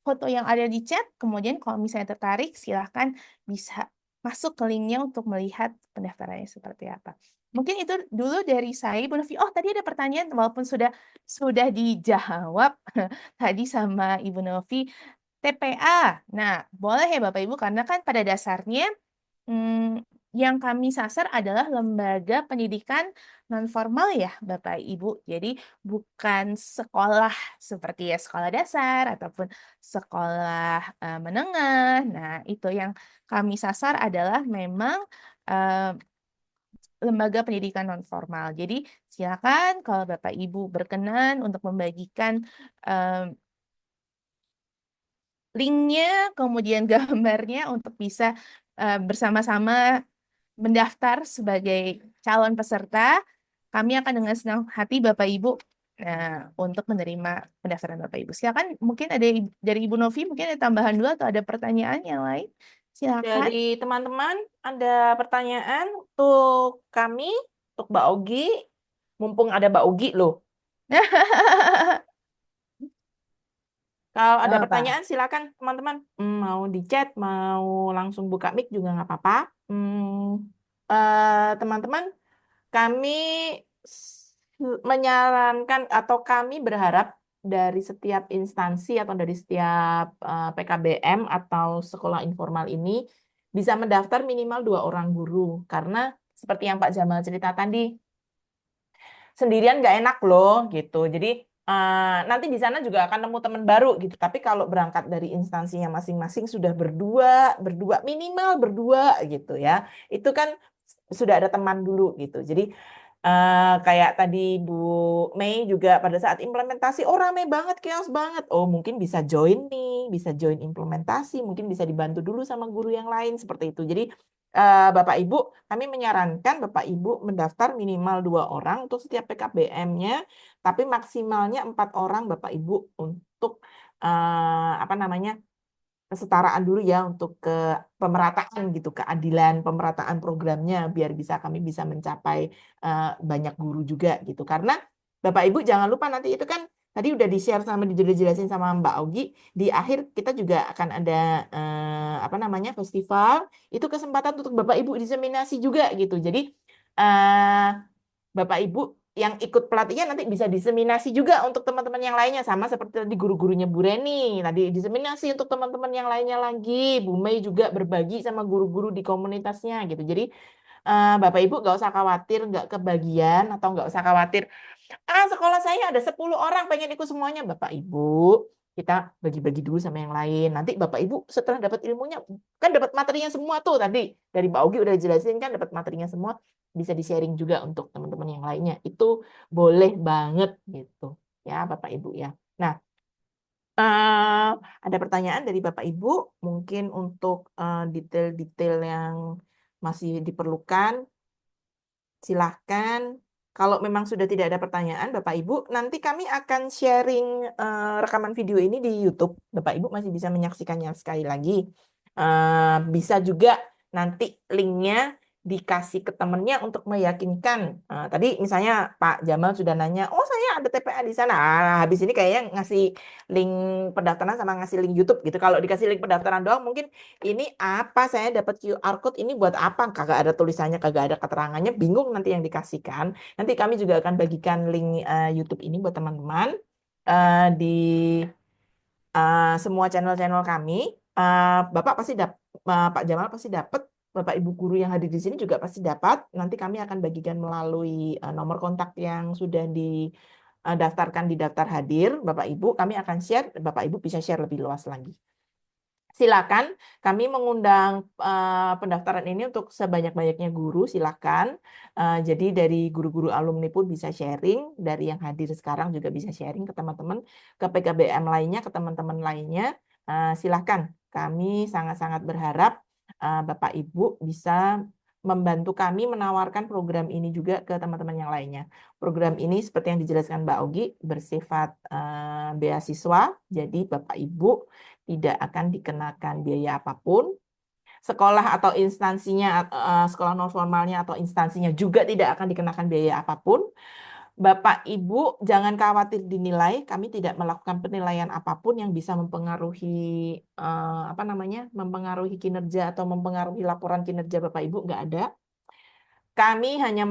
foto yang ada di chat. Kemudian kalau misalnya tertarik, silahkan bisa masuk ke linknya untuk melihat pendaftarannya seperti apa. Mungkin itu dulu dari saya, Ibu Novi. Oh, tadi ada pertanyaan, walaupun sudah dijawab tadi sama Ibu Novi. TPA. Nah, boleh ya Bapak Ibu, karena kan pada dasarnya yang kami sasar adalah lembaga pendidikan non-formal ya Bapak Ibu. Jadi bukan sekolah seperti ya sekolah dasar ataupun sekolah menengah. Nah, itu yang kami sasar adalah memang lembaga pendidikan non-formal. Jadi silakan kalau Bapak Ibu berkenan untuk membagikan linknya, kemudian gambarnya untuk bisa bersama-sama mendaftar sebagai calon peserta. Kami akan dengan senang hati Bapak Ibu untuk menerima pendaftaran Bapak Ibu. Silakan, mungkin ada dari Ibu Novi, mungkin ada tambahan dulu atau ada pertanyaan yang lain. Silakan. Dari teman-teman ada pertanyaan untuk kami, untuk Mbak Ogi. Mumpung ada Mbak Ogi loh. Kalau ada Apa? pertanyaan silakan teman-teman. Mau di chat, mau langsung buka mic juga nggak apa-apa. Teman-teman, kami menyarankan atau kami berharap dari setiap instansi atau dari setiap PKBM atau sekolah informal ini bisa mendaftar minimal 2 orang guru. Karena seperti yang Pak Jamal cerita tadi, sendirian nggak enak loh gitu. Jadi nanti di sana juga akan nemu teman baru gitu. Tapi kalau berangkat dari instansinya masing-masing sudah berdua minimal berdua gitu ya. Itu kan sudah ada teman dulu gitu. Jadi kayak tadi Bu Mei juga pada saat implementasi, oh rame banget, chaos banget. Oh mungkin bisa join nih, bisa join implementasi, mungkin bisa dibantu dulu sama guru yang lain seperti itu. Jadi Bapak Ibu, kami menyarankan Bapak Ibu mendaftar minimal 2 orang untuk setiap PKBM-nya, tapi maksimalnya 4 orang Bapak Ibu untuk apa namanya kesetaraan dulu ya untuk ke pemerataan gitu, keadilan pemerataan programnya biar kami bisa mencapai banyak guru juga gitu. Karena Bapak Ibu jangan lupa nanti itu kan tadi udah di-share sama dijelasin sama Mbak Augi, di akhir kita juga akan ada apa namanya festival, itu kesempatan untuk Bapak Ibu diseminasi juga gitu. Jadi Bapak Ibu yang ikut pelatihan nanti bisa diseminasi juga untuk teman-teman yang lainnya, sama seperti tadi guru-gurunya Bu Reni tadi diseminasi untuk teman-teman yang lainnya lagi. Bu Mei juga berbagi sama guru-guru di komunitasnya gitu. Jadi Bapak Ibu nggak usah khawatir nggak kebagian atau nggak usah khawatir sekolah saya ada 10 orang pengen ikut semuanya. Bapak Ibu kita bagi-bagi dulu sama yang lain. Nanti Bapak Ibu setelah dapat ilmunya kan dapat materinya semua tuh tadi dari Mbak Ogi udah dijelasin kan dapat materinya semua, bisa di-sharing juga untuk teman-teman yang lainnya. Itu boleh banget gitu ya Bapak Ibu ya. Nah, ada pertanyaan dari Bapak Ibu mungkin untuk detail-detail yang masih diperlukan. Silahkan. Kalau memang sudah tidak ada pertanyaan, Bapak Ibu, nanti kami akan sharing rekaman video ini di YouTube. Bapak Ibu masih bisa menyaksikannya sekali lagi. Bisa juga nanti linknya dikasih ke temennya untuk meyakinkan. Tadi misalnya Pak Jamal sudah nanya, oh saya ada TPA di sana. Habis ini kayaknya ngasih link pendaftaran sama ngasih link YouTube gitu. Kalau dikasih link pendaftaran doang mungkin ini apa, saya dapat QR code ini buat apa, kagak ada tulisannya, kagak ada keterangannya, bingung nanti yang dikasihkan. Nanti kami juga akan bagikan link YouTube ini buat teman-teman di semua channel-channel kami. Bapak pasti Pak Jamal pasti dapat, Bapak Ibu guru yang hadir di sini juga pasti dapat. Nanti kami akan bagikan melalui nomor kontak yang sudah didaftarkan di daftar hadir. Bapak Ibu kami akan share, Bapak Ibu bisa share lebih luas lagi. Silakan, kami mengundang pendaftaran ini untuk sebanyak-banyaknya guru, silakan. Jadi dari guru-guru alumni pun bisa sharing, dari yang hadir sekarang juga bisa sharing ke teman-teman, ke PKBM lainnya, ke teman-teman lainnya. Silakan, kami sangat-sangat berharap Bapak Ibu bisa membantu kami menawarkan program ini juga ke teman-teman yang lainnya. Program ini seperti yang dijelaskan Mbak Ogi bersifat beasiswa, jadi Bapak Ibu tidak akan dikenakan biaya apapun. Sekolah atau instansinya, sekolah non formalnya atau instansinya juga tidak akan dikenakan biaya apapun. Bapak Ibu jangan khawatir dinilai, kami tidak melakukan penilaian apapun yang bisa mempengaruhi apa namanya, mempengaruhi kinerja atau mempengaruhi laporan kinerja Bapak Ibu, nggak ada. Kami hanya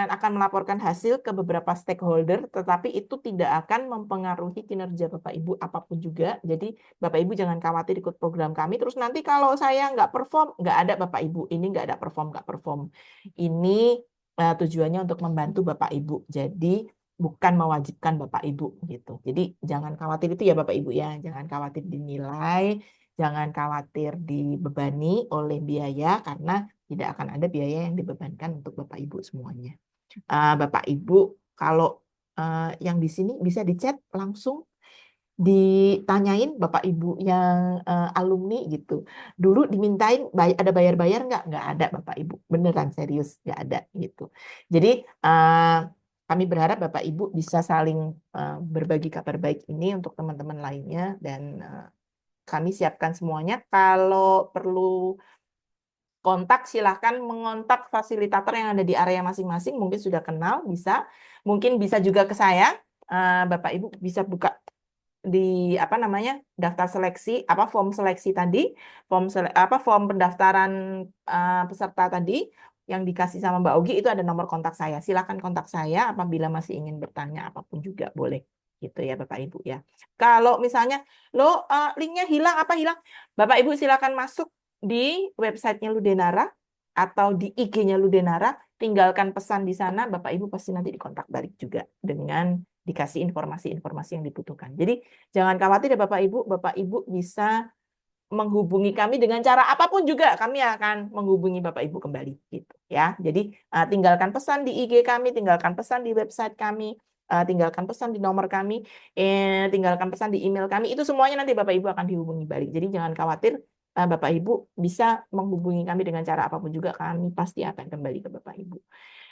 akan melaporkan hasil ke beberapa stakeholder, tetapi itu tidak akan mempengaruhi kinerja Bapak Ibu apapun juga. Jadi Bapak Ibu jangan khawatir ikut program kami. Terus nanti kalau saya nggak perform, nggak ada Bapak Ibu. Ini nggak ada nggak perform. Ini tujuannya untuk membantu Bapak Ibu. Jadi bukan mewajibkan Bapak Ibu gitu. Jadi jangan khawatir itu ya Bapak Ibu ya. Jangan khawatir dinilai, jangan khawatir dibebani oleh biaya karena tidak akan ada biaya yang dibebankan untuk Bapak Ibu semuanya. Bapak Ibu, kalau yang di sini bisa di-chat langsung ditanyain Bapak Ibu yang alumni gitu. Dulu dimintain ada bayar-bayar nggak ada Bapak Ibu. Beneran serius nggak ada gitu. Jadi kami berharap Bapak Ibu bisa saling berbagi kabar baik ini untuk teman-teman lainnya dan kami siapkan semuanya. Kalau perlu kontak, silahkan mengontak fasilitator yang ada di area masing-masing. Mungkin sudah kenal, bisa. Mungkin bisa juga ke saya. Bapak Ibu bisa buka di apa namanya daftar seleksi form seleksi tadi, form pendaftaran peserta tadi yang dikasih sama Mbak Ogi itu ada nomor kontak saya. Silakan kontak saya apabila masih ingin bertanya apapun juga boleh gitu ya Bapak Ibu ya. Kalau misalnya linknya hilang hilang, Bapak Ibu silakan masuk di websitenya Ludenara atau di IG-nya Ludenara, tinggalkan pesan di sana, Bapak Ibu pasti nanti dikontak balik juga dengan dikasih informasi-informasi yang dibutuhkan. Jadi jangan khawatir ya Bapak Ibu bisa menghubungi kami dengan cara apapun juga kami akan menghubungi Bapak Ibu kembali gitu ya. Jadi tinggalkan pesan di IG kami, tinggalkan pesan di website kami, tinggalkan pesan di nomor kami, tinggalkan pesan di email kami, itu semuanya nanti Bapak Ibu akan dihubungi balik. Jadi jangan khawatir, Bapak Ibu bisa menghubungi kami dengan cara apapun juga kami pasti akan kembali ke Bapak Ibu.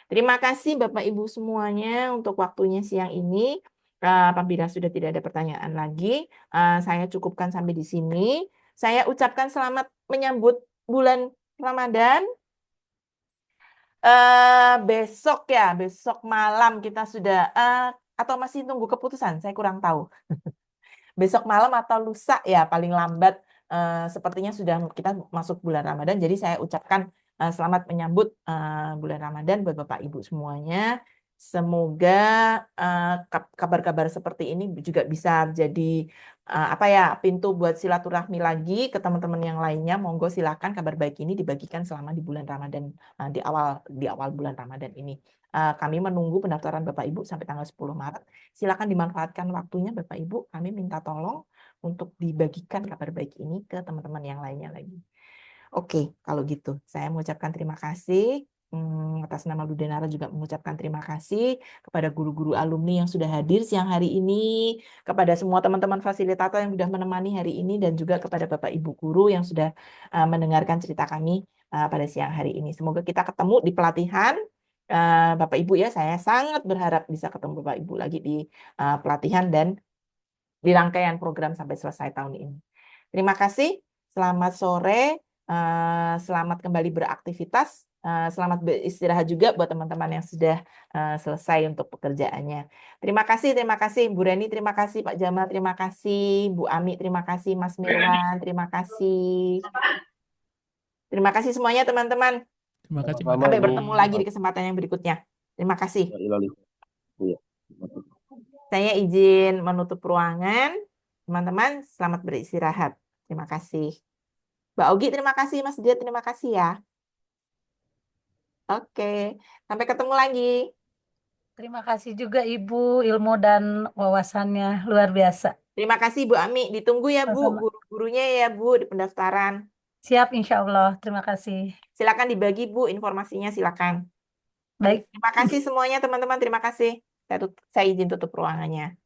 Terima kasih Bapak Ibu semuanya untuk waktunya siang ini. Apabila sudah tidak ada pertanyaan lagi, saya cukupkan sampai di sini. Saya ucapkan selamat menyambut bulan Ramadan. Besok malam kita sudah atau masih tunggu keputusan, saya kurang tahu. Besok malam atau lusa ya paling lambat sepertinya sudah kita masuk bulan Ramadan. Jadi saya ucapkan selamat menyambut bulan Ramadan buat Bapak Ibu semuanya. Semoga kabar-kabar seperti ini juga bisa jadi pintu buat silaturahmi lagi ke teman-teman yang lainnya. Monggo silakan kabar baik ini dibagikan selama di bulan Ramadan di awal bulan Ramadan ini. Kami menunggu pendaftaran Bapak Ibu sampai tanggal 10 Maret. Silakan dimanfaatkan waktunya Bapak Ibu. Kami minta tolong untuk dibagikan kabar baik ini ke teman-teman yang lainnya lagi. Oke, kalau gitu saya mengucapkan terima kasih. Atas nama Ludenara juga mengucapkan terima kasih kepada guru-guru alumni yang sudah hadir siang hari ini, kepada semua teman-teman fasilitator yang sudah menemani hari ini, dan juga kepada Bapak Ibu guru yang sudah mendengarkan cerita kami pada siang hari ini. Semoga kita ketemu di pelatihan. Bapak Ibu ya, saya sangat berharap bisa ketemu Bapak Ibu lagi di pelatihan dan di rangkaian program sampai selesai tahun ini. Terima kasih, selamat sore, selamat kembali beraktivitas, selamat beristirahat juga buat teman-teman yang sudah selesai untuk pekerjaannya. Terima kasih Bu Reni, terima kasih Pak Jamal, terima kasih Bu Ami, terima kasih Mas Mirwan, terima kasih. Terima kasih semuanya teman-teman. Terima kasih, Sama-sama, Sampai Bu. bertemu lagi di kesempatan yang berikutnya. Terima kasih. Iya. Saya izin menutup ruangan. Teman-teman, selamat beristirahat. Terima kasih. Mbak Ogi, terima kasih. Mas Dia, terima kasih ya. Oke, sampai ketemu lagi. Terima kasih juga Ibu, ilmu dan wawasannya luar biasa. Terima kasih Bu Ami. Ditunggu ya Bu, Sama-sama. guru-gurunya ya Bu di pendaftaran. Siap, insya Allah. Terima kasih. Silakan dibagi Bu informasinya, silakan. Baik. Terima kasih semuanya teman-teman. Terima kasih. Saya izin tutup ruangannya.